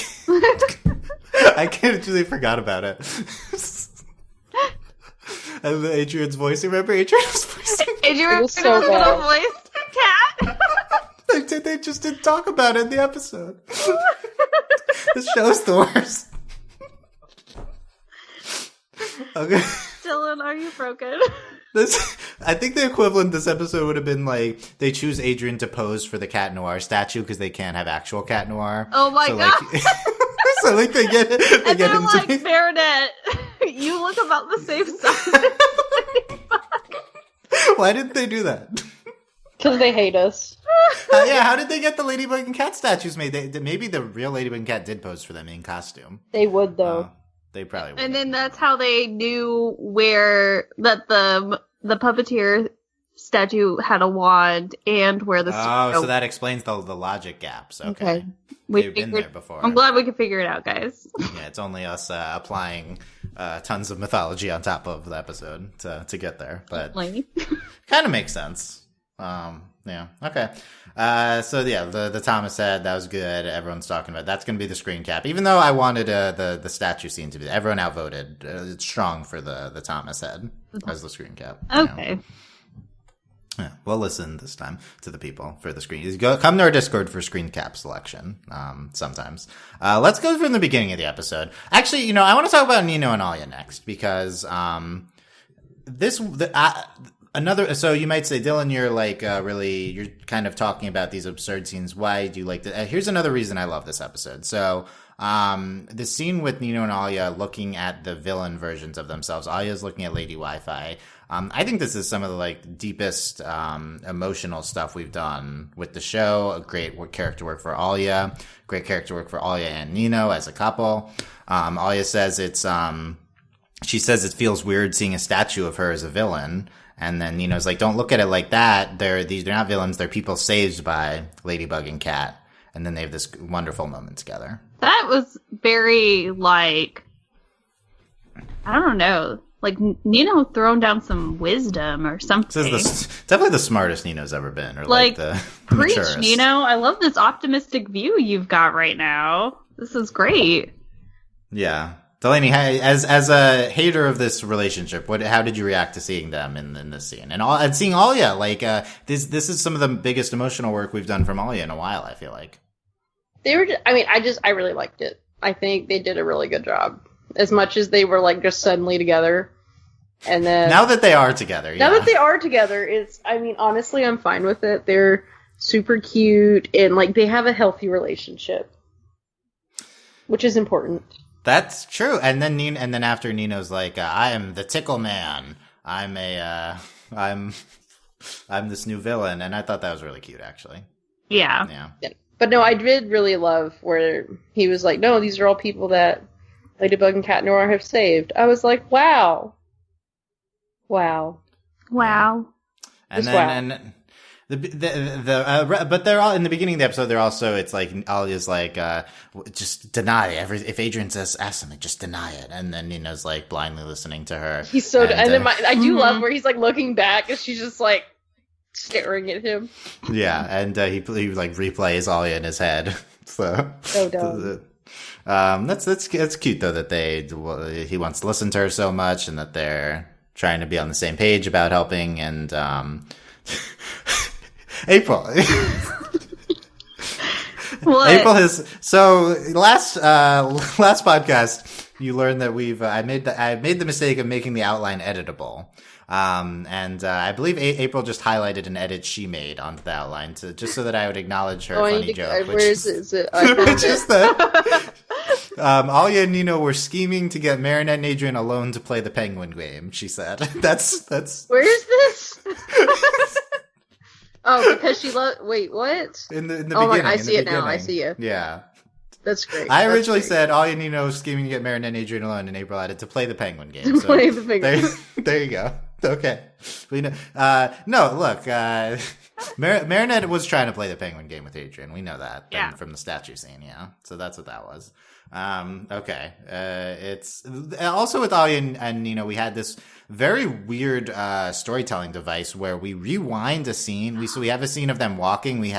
completely forgot about it. And Adrian's voice. Remember Adrian's voice? Adrian was so little voiced cat. They just didn't talk about it in the episode. This show's the worst. Okay. Dylan, are you broken? I think the equivalent of this episode would have been like they choose Adrian to pose for the Cat Noir statue because they can't have actual Cat Noir. Oh my god! So they get him like, to be Marinette, you look about the same size. Why didn't they do that? Because they hate us. How did they get the Ladybug and Cat statues made? Maybe the real Ladybug and Cat did pose for them in costume. They would, though. They probably would. And then that's how they knew that the Puppeteer statue had a wand and where the so that explains the logic gaps. Okay. They've been there before. I'm glad we could figure it out, guys. Yeah, it's only us applying tons of mythology on top of the episode to get there, but kind of makes sense. Yeah. Okay. The Thomas head, that was good. Everyone's talking about that's going to be the screen cap. Even though I wanted the statue scene to be, everyone outvoted. It's strong for the Thomas head as the screen cap. Okay. Yeah, we'll listen this time to the people for the screen. Come to our Discord for screen cap selection. Sometimes. Let's go from the beginning of the episode. Actually, I want to talk about Nino and Alia next because so you might say, Dylan, you're you're kind of talking about these absurd scenes. Why do you like that? Here's another reason I love this episode. So, the scene with Nino and Alia looking at the villain versions of themselves. Alia's looking at Lady Wi-Fi. I think this is some of the deepest, emotional stuff we've done with the show. A great character work for Alia. Great character work for Alia and Nino as a couple. Alia says she says it feels weird seeing a statue of her as a villain. And then Nino's like, don't look at it like that. They're not villains. They're people saved by Ladybug and Cat. And then they have this wonderful moment together. That was very, I don't know, Nino throwing down some wisdom or something. This is definitely the smartest Nino's ever been. Or the preach, maturest. Nino. I love this optimistic view you've got right now. This is great. Yeah. Delaney, as a hater of this relationship, how did you react to seeing them in this scene and seeing Alia? This is some of the biggest emotional work we've done from Alia in a while. I feel like they were. I really liked it. I think they did a really good job. as much as they were like just suddenly together. And then now that they are together, honestly, I'm fine with it. They're super cute and like they have a healthy relationship, which is important. That's true. And then after Nino's like, I am the Tickle Man. I'm this new villain, and I thought that was really cute, actually. Yeah. But no, I did really love where he was like, no, these are all people that Ladybug and Cat Noir have saved. I was like, wow. And then but they're all in the beginning of the episode. They're also, it's like Alia's like, just deny if Adrian asks something, just deny it. And then Nina's like blindly listening to her. He's so, and then I do love where he's like looking back and she's just like staring at him. Yeah, and he like replays Alia in his head. So dumb. That's cute though that he wants to listen to her so much and that they're trying to be on the same page about helping. And April. April has last podcast you learned that I made the mistake of making the outline editable. And I believe April just highlighted an edit she made onto the outline just so that I would acknowledge her funny joke. Where is it? Which is that Alia and Nino were scheming to get Marinette and Adrian alone to play the penguin game, she said. That's Where is this? Oh, because she wait, what? In the beginning. I see it now. I see it. Yeah. That's great. I originally said Alia and Nino scheming to get Marinette and Adrian alone, and April added to play the penguin game. So play the penguin. There you go. Okay. We know. No, look. Marinette was trying to play the penguin game with Adrian. We know that from the statue scene. Yeah. So that's what that was. Okay. It's also with Alia and Nino, we had this very weird storytelling device where we rewind a scene. We have a scene of them walking. We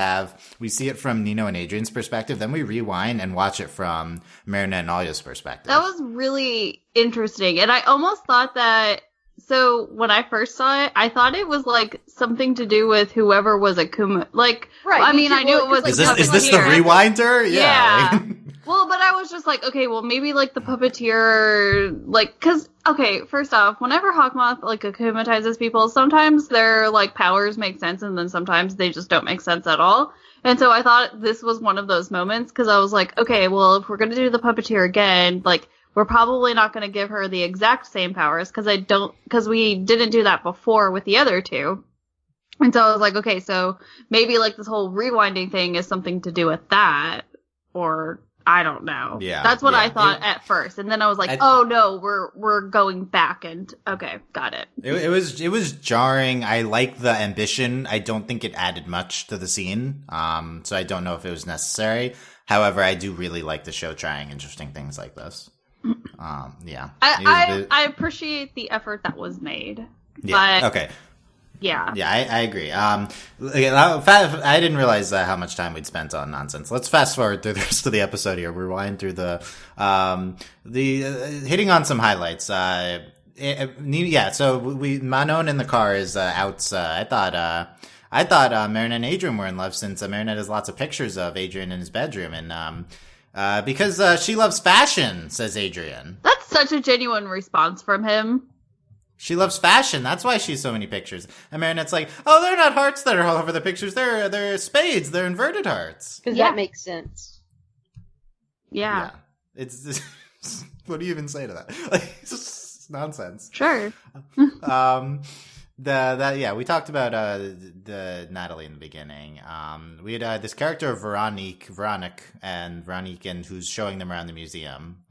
see it from Nino and Adrian's perspective. Then we rewind and watch it from Marinette and Alia's perspective. That was really interesting. And I almost thought that, so when I first saw it, I thought it was like something to do with whoever was Akuma. Like, right, I mean, I knew it was. Is this the rewinder? Yeah. Well, but I was just like, okay, well, maybe like the puppeteer, like, cause, okay, first off, whenever Hawkmoth like akumatizes people, sometimes their like powers make sense and then sometimes they just don't make sense at all. And so I thought this was one of those moments because I was like, okay, well, if we're going to do the puppeteer again, like, we're probably not going to give her the exact same powers because we didn't do that before with the other two. And so I was like, okay, so maybe like this whole rewinding thing is something to do with that, or I don't know. Yeah. That's what I thought at first. And then I was like, oh no, we're going back and okay, got it. It was jarring. I like the ambition. I don't think it added much to the scene. So I don't know if it was necessary. However, I do really like the show trying interesting things like this. Yeah. I appreciate the effort that was made. Yeah. But okay. Yeah. Yeah, I agree. I didn't realize how much time we'd spent on nonsense. Let's fast forward through the rest of the episode here. We're rewind through the hitting on some highlights. So Manon in the car is out. I thought Marinette and Adrian were in love since Marinette has lots of pictures of Adrian in his bedroom, and because she loves fashion, says Adrian. That's such a genuine response from him. She loves fashion. That's why she's so many pictures. And Marinette's like, oh, they're not hearts that are all over the pictures. They're spades. They're inverted hearts. Because that makes sense. Yeah. It's what do you even say to that? Like, it's just nonsense. Sure. We talked about the Natalie in the beginning. We had this character of Veronique, and who's showing them around the museum.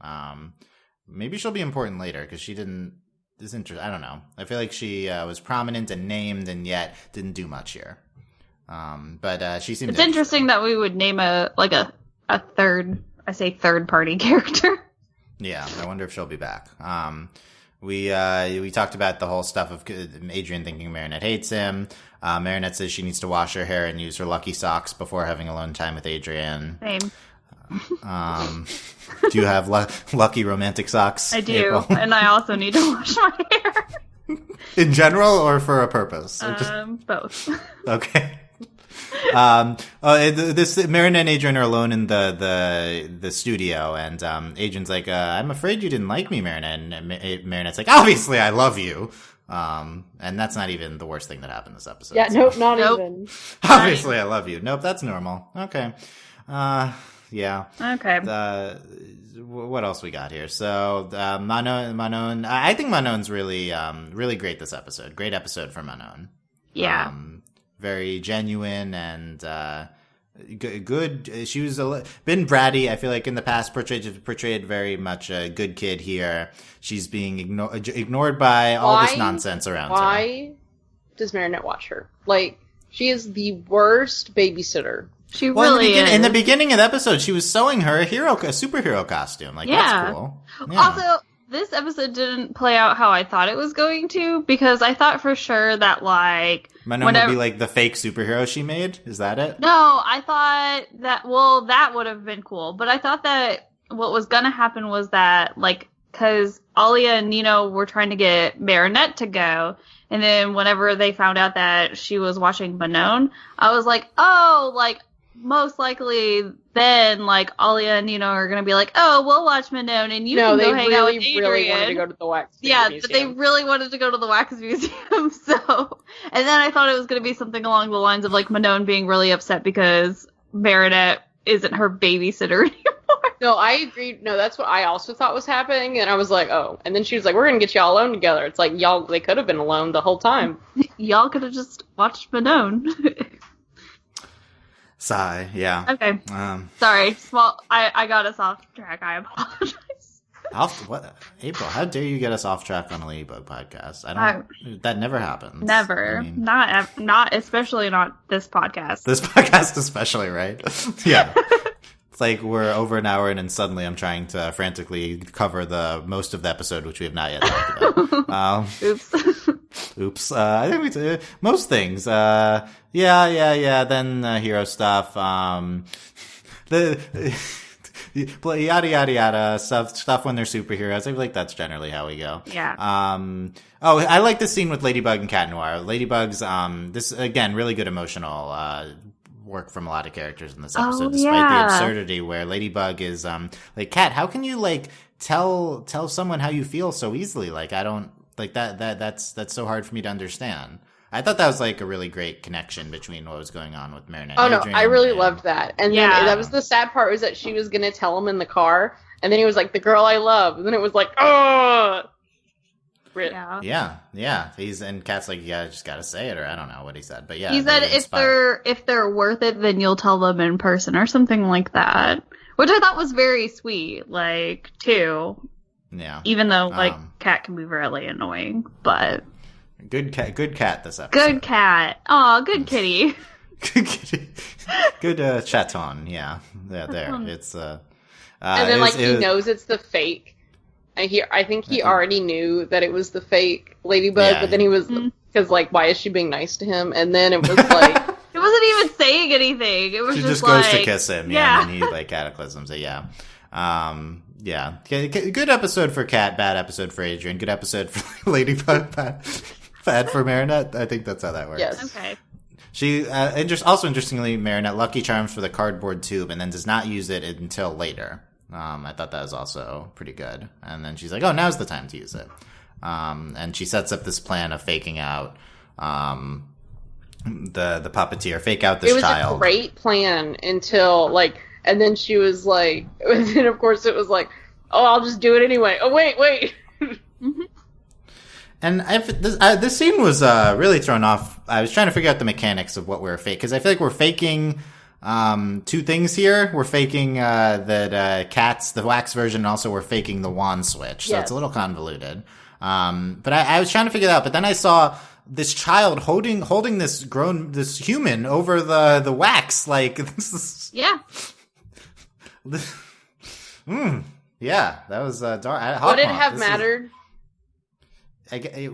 Maybe she'll be important later because she didn't. Is interesting. I don't know. I feel like she was prominent and named, and yet didn't do much here. But she seemed. It's interesting that we would name a third party character. Yeah, I wonder if she'll be back. We talked about the whole stuff of Adrian thinking Marinette hates him. Marinette says she needs to wash her hair and use her lucky socks before having alone time with Adrian. Same. Do you have lucky romantic socks? I do, April? And I also need to wash my hair. In general, or for a purpose? Both. Okay. This Marinette and Adrian are alone in the studio, and Adrian's like, "I'm afraid you didn't like me, Marinette." And Marinette's like, "Obviously, I love you." And that's not even the worst thing that happened this episode. Yeah, nope, not even. Obviously, I love you. Nope, that's normal. Okay. Yeah. Okay. What else we got here? So, Manon. I think Manon's really, really great this episode. Great episode for Manon. Yeah. Very genuine and good. She was been bratty. I feel like in the past portrayed very much a good kid here. She's being ignored by all this nonsense around her. Why does Marinette watch her? Like, she is the worst babysitter. She really is. In the beginning of the episode, she was sewing her a superhero costume. Like, that's cool. Yeah. Also, this episode didn't play out how I thought it was going to, because I thought for sure that, like... Manon would be, like, the fake superhero she made? Is that it? No, I thought that... Well, that would have been cool. But I thought that what was gonna happen was that, like... Because Alia and Nino were trying to get Marinette to go, and then whenever they found out that she was watching Manon, I was like, oh, like... Most likely, then, like, Alia and Nino are gonna be like, oh, we'll watch Manon, and you can go hang out with Adrian. No, they really wanted to go to the wax museum. Yeah, but they really wanted to go to the wax museum, so... And then I thought it was gonna be something along the lines of, like, Manon being really upset because Marinette isn't her babysitter anymore. No, I agreed. No, that's what I also thought was happening, and I was like, oh. And then she was like, we're gonna get y'all alone together. It's like, y'all, they could have been alone the whole time. Y'all could have just watched Manon. Sigh, yeah. Okay. Sorry, I got us off track. I apologize. What, April? How dare you get us off track on a Ladybug podcast? That never happens. Never. I mean, not especially not this podcast. This podcast especially, right? Yeah. It's like we're over an hour in, and suddenly I'm trying to frantically cover the most of the episode, which we have not yet talked about. Oops. Oops. I think we did most things. Yeah. Then hero stuff. The yada yada yada stuff when they're superheroes. I feel like that's generally how we go. Yeah. I like this scene with Ladybug and Cat Noir. Ladybug's this again really good emotional work from a lot of characters in this episode, despite the absurdity where Ladybug is like, Cat, how can you like tell someone how you feel so easily? Like, I don't like that's so hard for me to understand. I thought that was like a really great connection between what was going on with Marinette. Oh no, I really loved that. And then that was the sad part, was that she was gonna tell him in the car, and then he was like, the girl I love, and then it was like, oh. Yeah. And Cat's like, yeah, I just gotta say it, or I don't know what he said, but yeah. He said if they're worth it, then you'll tell them in person, or something like that, which I thought was very sweet. Like, too. Yeah. Even though like Cat can be really annoying, but good cat this episode. Good cat. Aw, good kitty. Good kitty. Good chaton. Yeah. There. It's and then he knows it's the fake. And I think he already knew that it was the fake Ladybug, but then he was, because, like, why is she being nice to him? And then it was like... It wasn't even saying anything. It was she just goes to kiss him, and then he, like, cataclysms it, yeah. Good episode for Cat, bad episode for Adrian, good episode for Ladybug, bad for Marinette. I think that's how that works. Yes. Okay. She, also interestingly, Marinette Lucky Charms for the cardboard tube, and then does not use it until later. I thought that was also pretty good. And then she's like, oh, now's the time to use it. And she sets up this plan of faking out the puppeteer, fake out this child. It was a great plan until, like, and then she was like, and then of course it was like, oh, I'll just do it anyway. Oh, wait. And this scene was really thrown off. I was trying to figure out the mechanics of what we were faking, because I feel like we're faking two things here. We're faking that Cat's the wax version, and also we're faking the wand switch. So it's a little convoluted. But I was trying to figure it out. But then I saw this child holding this human over the wax. Like, this is... Yeah. Yeah, that was dark. Would it have mattered?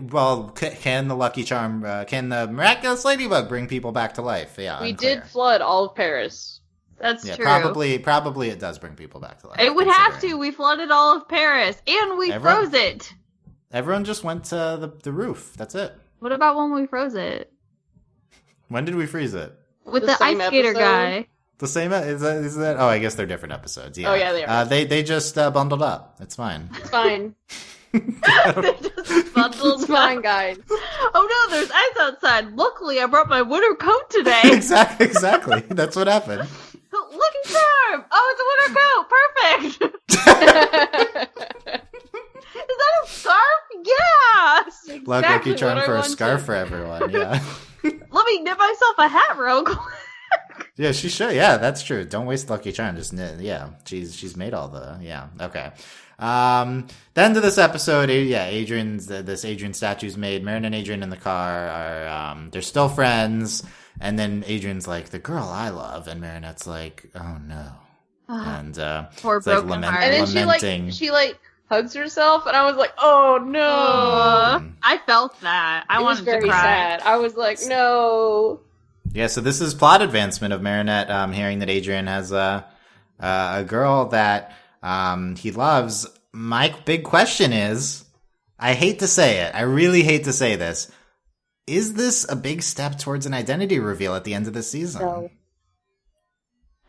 Well, can the Lucky Charm, can the Miraculous Ladybug bring people back to life? Yeah, we did flood all of Paris. That's true. Probably it does bring people back to life. It would have to. We flooded all of Paris, and we froze it. Everyone just went to the roof. That's it. What about when we froze it? When did we freeze it? With the ice skater guy. The same is that? Oh, I guess they're different episodes. Yeah. Oh yeah, they are. They just bundled up. It's fine. It's fine. They just bundled It's fine, guys. Oh no, there's ice outside. Luckily, I brought my winter coat today. Exactly. That's what happened. Lucky charm. Oh, it's a winter coat. Perfect. Is that a scarf? Yeah. Lucky charm for a scarf for everyone. Yeah. Let me knit myself a hat real quick. Yeah, she should. Yeah, that's true. Don't waste Lucky Charm. Just knit. Yeah, she's made all the. Yeah, okay. The end of this episode. Yeah, this Adrian statue's made. Marin and Adrian in the car are. They're still friends. And then Adrian's like, the girl I love, and Marinette's like, oh no. And poor it's like broken heart. And then lamenting. she hugs herself, and I was like, oh no. I felt that. I wanted very to cry. sad. I was like, no. Yeah, so this is plot advancement of Marinette hearing that Adrian has a girl that he loves. My big question is, I hate to say it, I really hate to say this, is this a big step towards an identity reveal at the end of the season? No.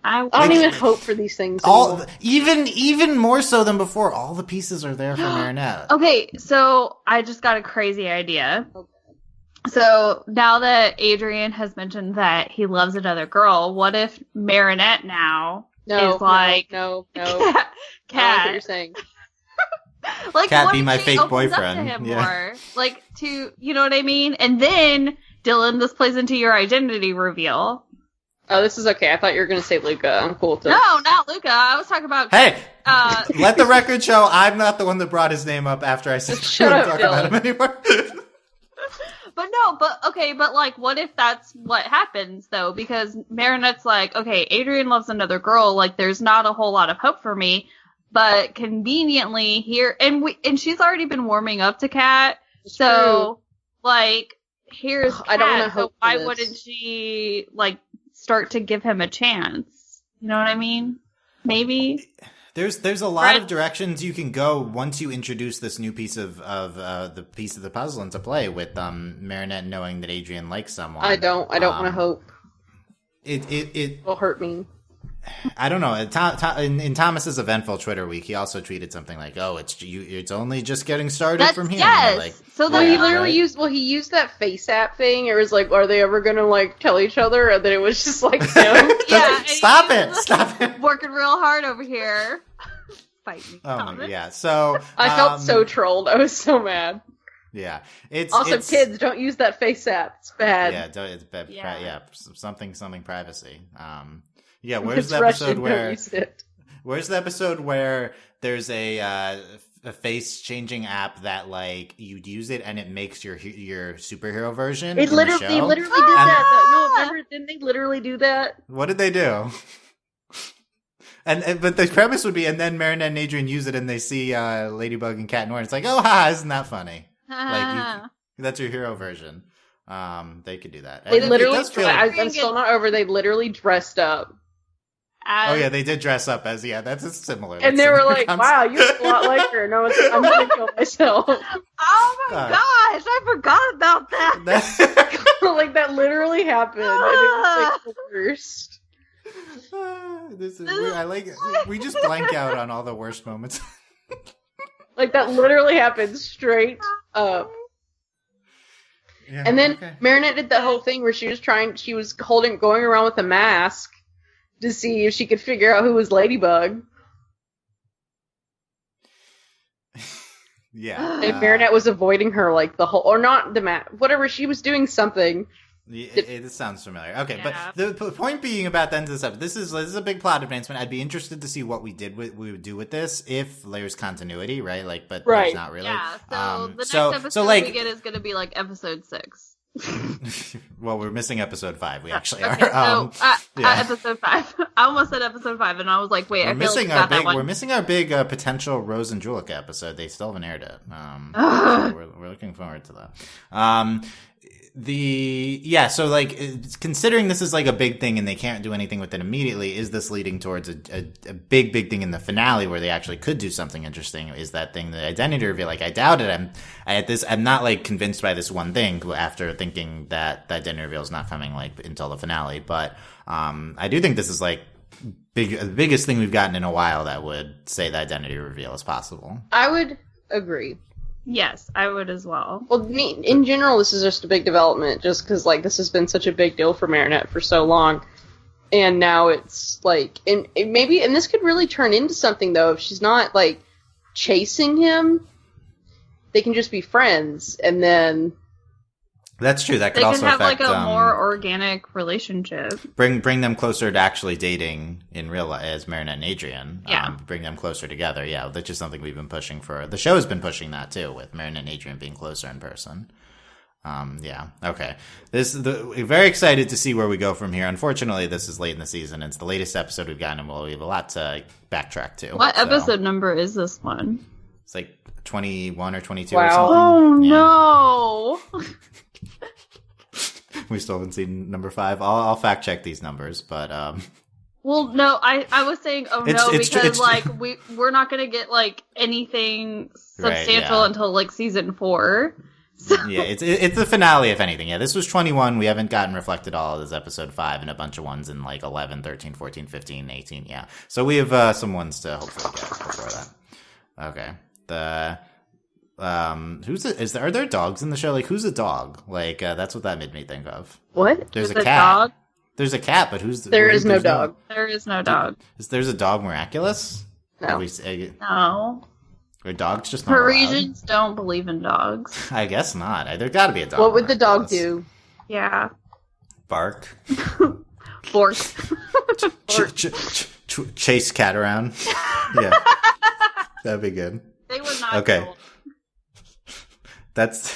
I don't even hope for these things all anymore. even more so than before, all the pieces are there for Marinette. Okay, so I just got a crazy idea. So now that Adrian has mentioned that he loves another girl, what if Marinette now is like no. Cat? I don't know what you're saying. Like, Cat, what be if my she fake opens boyfriend. up to him Yeah. more? Like, to, you know what I mean? And then, Dylan, this plays into your identity reveal. Oh, this is okay. I thought you were going to say Luca. I'm cool with it. No, not Luca. I was talking about... Hey! Let the record show I'm not the one that brought his name up after I said Shut up, talk Dylan. about him anymore. But like, what if that's what happens, though? Because Marinette's like, okay, Adrian loves another girl, like, there's not a whole lot of hope for me, but conveniently here, and she's already been warming up to Cat, so, like, here's Cat, I don't wanna so hope for why this. wouldn't she, like, start to give him a chance? You know what I mean? Maybe? There's a lot of directions you can go once you introduce this new piece of the piece of the puzzle into play with Marinette knowing that Adrian likes someone. I don't want to hope. It will hurt me. I don't know. In Thomas's eventful Twitter week, he also tweeted something like, "Oh, it's only just getting started from here." Yes. Like, So Well, then he literally used that face app thing. It was like, are they ever gonna like tell each other? And then it was just like, no. Yeah, Stop it! working real hard over here. Fight me. Oh my Thomas. god! Yeah. So I felt so trolled. I was so mad. Yeah. Kids, don't use that face app. It's bad. Yeah, it's bad. Yeah. Yeah, something privacy. Yeah, where's It's the episode Russian, where? don't use it. Where's the episode where there's a face changing app that like you'd use it and it makes your superhero version? They in the literally show? did that. No, remember? Didn't they literally do that? What did they do? But the premise would be, and then Marinette and Adrian use it, and they see Ladybug and Cat Noir. And it's like, oh, isn't that funny? That's your hero version. They could do that. They And literally. it does feel like- I'm still not over. They literally dressed up, oh yeah, they did dress up as that's similar. and they were like, "Wow, you look a lot like her." No, I'm gonna kill myself. Oh my gosh, I forgot about that. Like that literally happened, and it was like the worst. I like it. We just blank out on all the worst moments. Like that literally happened straight up. Yeah, And then okay. Marinette did that whole thing where she was going around with a mask to see if she could figure out who was Ladybug. Yeah. And Marinette was avoiding her like the whole, or not the whatever, she was doing something. It sounds familiar. Okay, Yeah. but the point being about the end of this episode, this is a big plot advancement. I'd be interested to see what we would do with this if there's continuity, right? Like, but Right. there's not really. Yeah, so the next so episode like, we get is going to be like episode 6. well, we're missing episode 5. We actually Okay, are. so yeah. episode 5. I almost said episode 5, and I was like, wait, I feel like got that one. We're missing our big potential Rose and Julica episode. They still haven't aired it. So we're looking forward to that. So like considering this is like a big thing and they can't do anything with it immediately, is this leading towards a big thing in the finale where they actually could do something interesting? Is that thing the identity reveal? Like, I doubt it. I'm not like convinced by this one thing after thinking that the identity reveal is not coming like until the finale, but I do think this is like the biggest thing we've gotten in a while that would say the identity reveal is possible. I would agree. Yes, I would as well. Well, in general, this is just a big development, just because, like, this has been such a big deal for Marinette for so long, and now it's, like, and this could really turn into something, though, if she's not, like, chasing him, they can just be friends, and then... That's true. That could also affect... They can have, like, a more organic relationship. Bring them closer to actually dating in real life as Marinette and Adrian. Yeah. Bring them closer together. Yeah, that's just something we've been pushing for. The show has been pushing that, too, with Marinette and Adrian being closer in person. Yeah. Okay. We're very excited to see where we go from here. Unfortunately, this is late in the season. It's the latest episode we've gotten, and we have a lot to backtrack to. What episode number is this one? It's like 21 or 22 wow. or something. Oh, no! We still haven't seen number 5. I'll fact check these numbers, but well, no, I was saying we're not gonna get like anything substantial until like season 4. So. Yeah, it's the finale, if anything. Yeah, this was 21. We haven't gotten reflected all as episode 5 and a bunch of ones in like 11, 13, 14, 15, 18. Yeah, so we have some ones to hopefully get before that. Okay. Are there dogs in the show? Like, who's a dog? Like, that's what that made me think of. What? There's a cat. Dog? There's a cat, but who's... There is no dog. There is no dog. There's a dog Miraculous? No. No. Are dogs just not Parisians don't believe in dogs. I guess not. There gotta be a dog. What would the dog do? Yeah. Bark? Bork. Chase cat around? Yeah. That'd be good. They would not Okay. kill. That's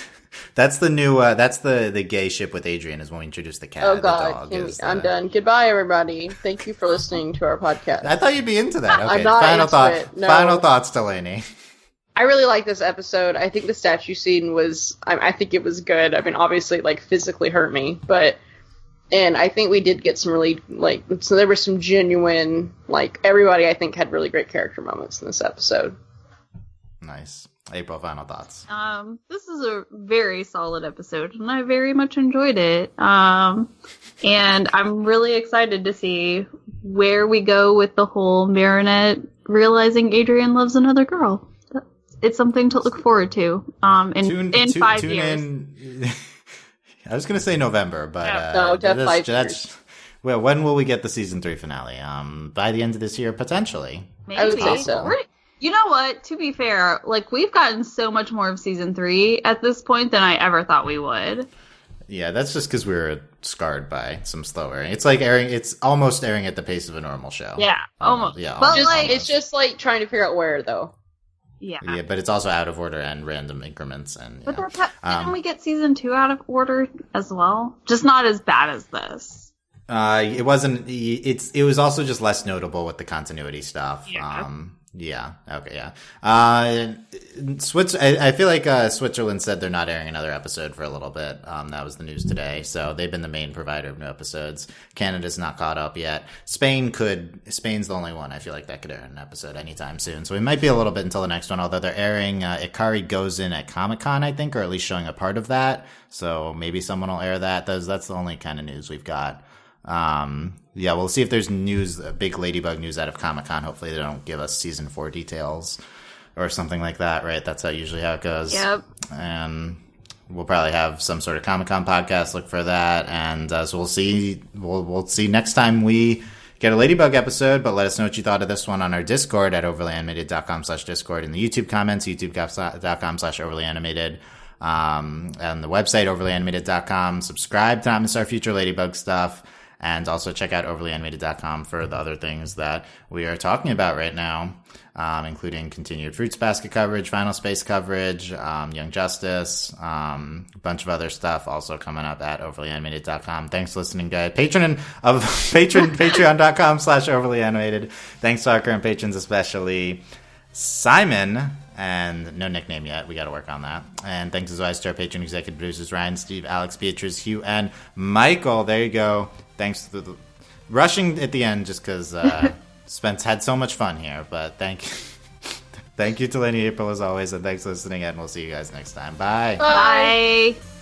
the new that's the gay ship with Adrian is when we introduce the cat. Oh god, the dog I'm done. Goodbye, everybody. Thank you for listening to our podcast. I thought you'd be into that. Okay, I'm not Final thoughts, Delaney. I really like this episode. I think the statue scene was, I think it was good. I mean, obviously, like, physically hurt me, and I think we did get some really, like, so there were some genuine, like, everybody I think had really great character moments in this episode. Nice. April, final thoughts. This is a very solid episode, and I very much enjoyed it. And I'm really excited to see where we go with the whole Marinette realizing Adrian loves another girl. It's something to look forward to. In 5 years. I was going to say November, but no, definitely 5 years. Well, when will we get the season 3 finale? By the end of this year, potentially. Maybe. I would say so. You know what? To be fair, like, we've gotten so much more of season 3 at this point than I ever thought we would. Yeah, that's just because we were scarred by some slow airing. It's like it's almost airing at the pace of a normal show. Yeah, almost. Yeah, but it's just like trying to figure out where, though. Yeah. Yeah, but it's also out of order and random increments. And but didn't we get season 2 out of order as well? Just not as bad as this. It wasn't. It was also just less notable with the continuity stuff. Yeah. Yeah. Okay. Yeah. I feel like Switzerland said they're not airing another episode for a little bit. That was the news today. So they've been the main provider of new episodes. Canada's not caught up yet. Spain's the only one. I feel like that could air an episode anytime soon. So we might be a little bit until the next one. Although they're airing Ikari goes in at Comic-Con, I think, or at least showing a part of that. So maybe someone will air that. That's the only kind of news we've got. Yeah, we'll see if there's news, big Ladybug news out of Comic-Con. Hopefully they don't give us season 4 details or something like that, right? That's usually how it goes. Yep. And we'll probably have some sort of Comic-Con podcast, look for that. And so we'll see next time we get a Ladybug episode, but let us know what you thought of this one on our Discord at overlyanimated.com/Discord, in the YouTube comments, youtube.com/overlyanimated. And the website, overlyanimated.com. Subscribe to not miss our future Ladybug stuff. And also check out overlyanimated.com for the other things that we are talking about right now, including continued Fruits Basket coverage, Final Space coverage, Young Justice, a bunch of other stuff also coming up at overlyanimated.com. Thanks for listening, guys. Patreon.com/overlyanimated. Thanks to our current patrons, especially Simon, And no nickname yet. We got to work on that. And thanks as always to our patron executive producers, Ryan, Steve, Alex, Beatrice, Hugh, and Michael. There you go. Thanks to the rushing at the end just because Spence had so much fun here. But thank you to Lenny April as always. And thanks for listening. And we'll see you guys next time. Bye. Bye.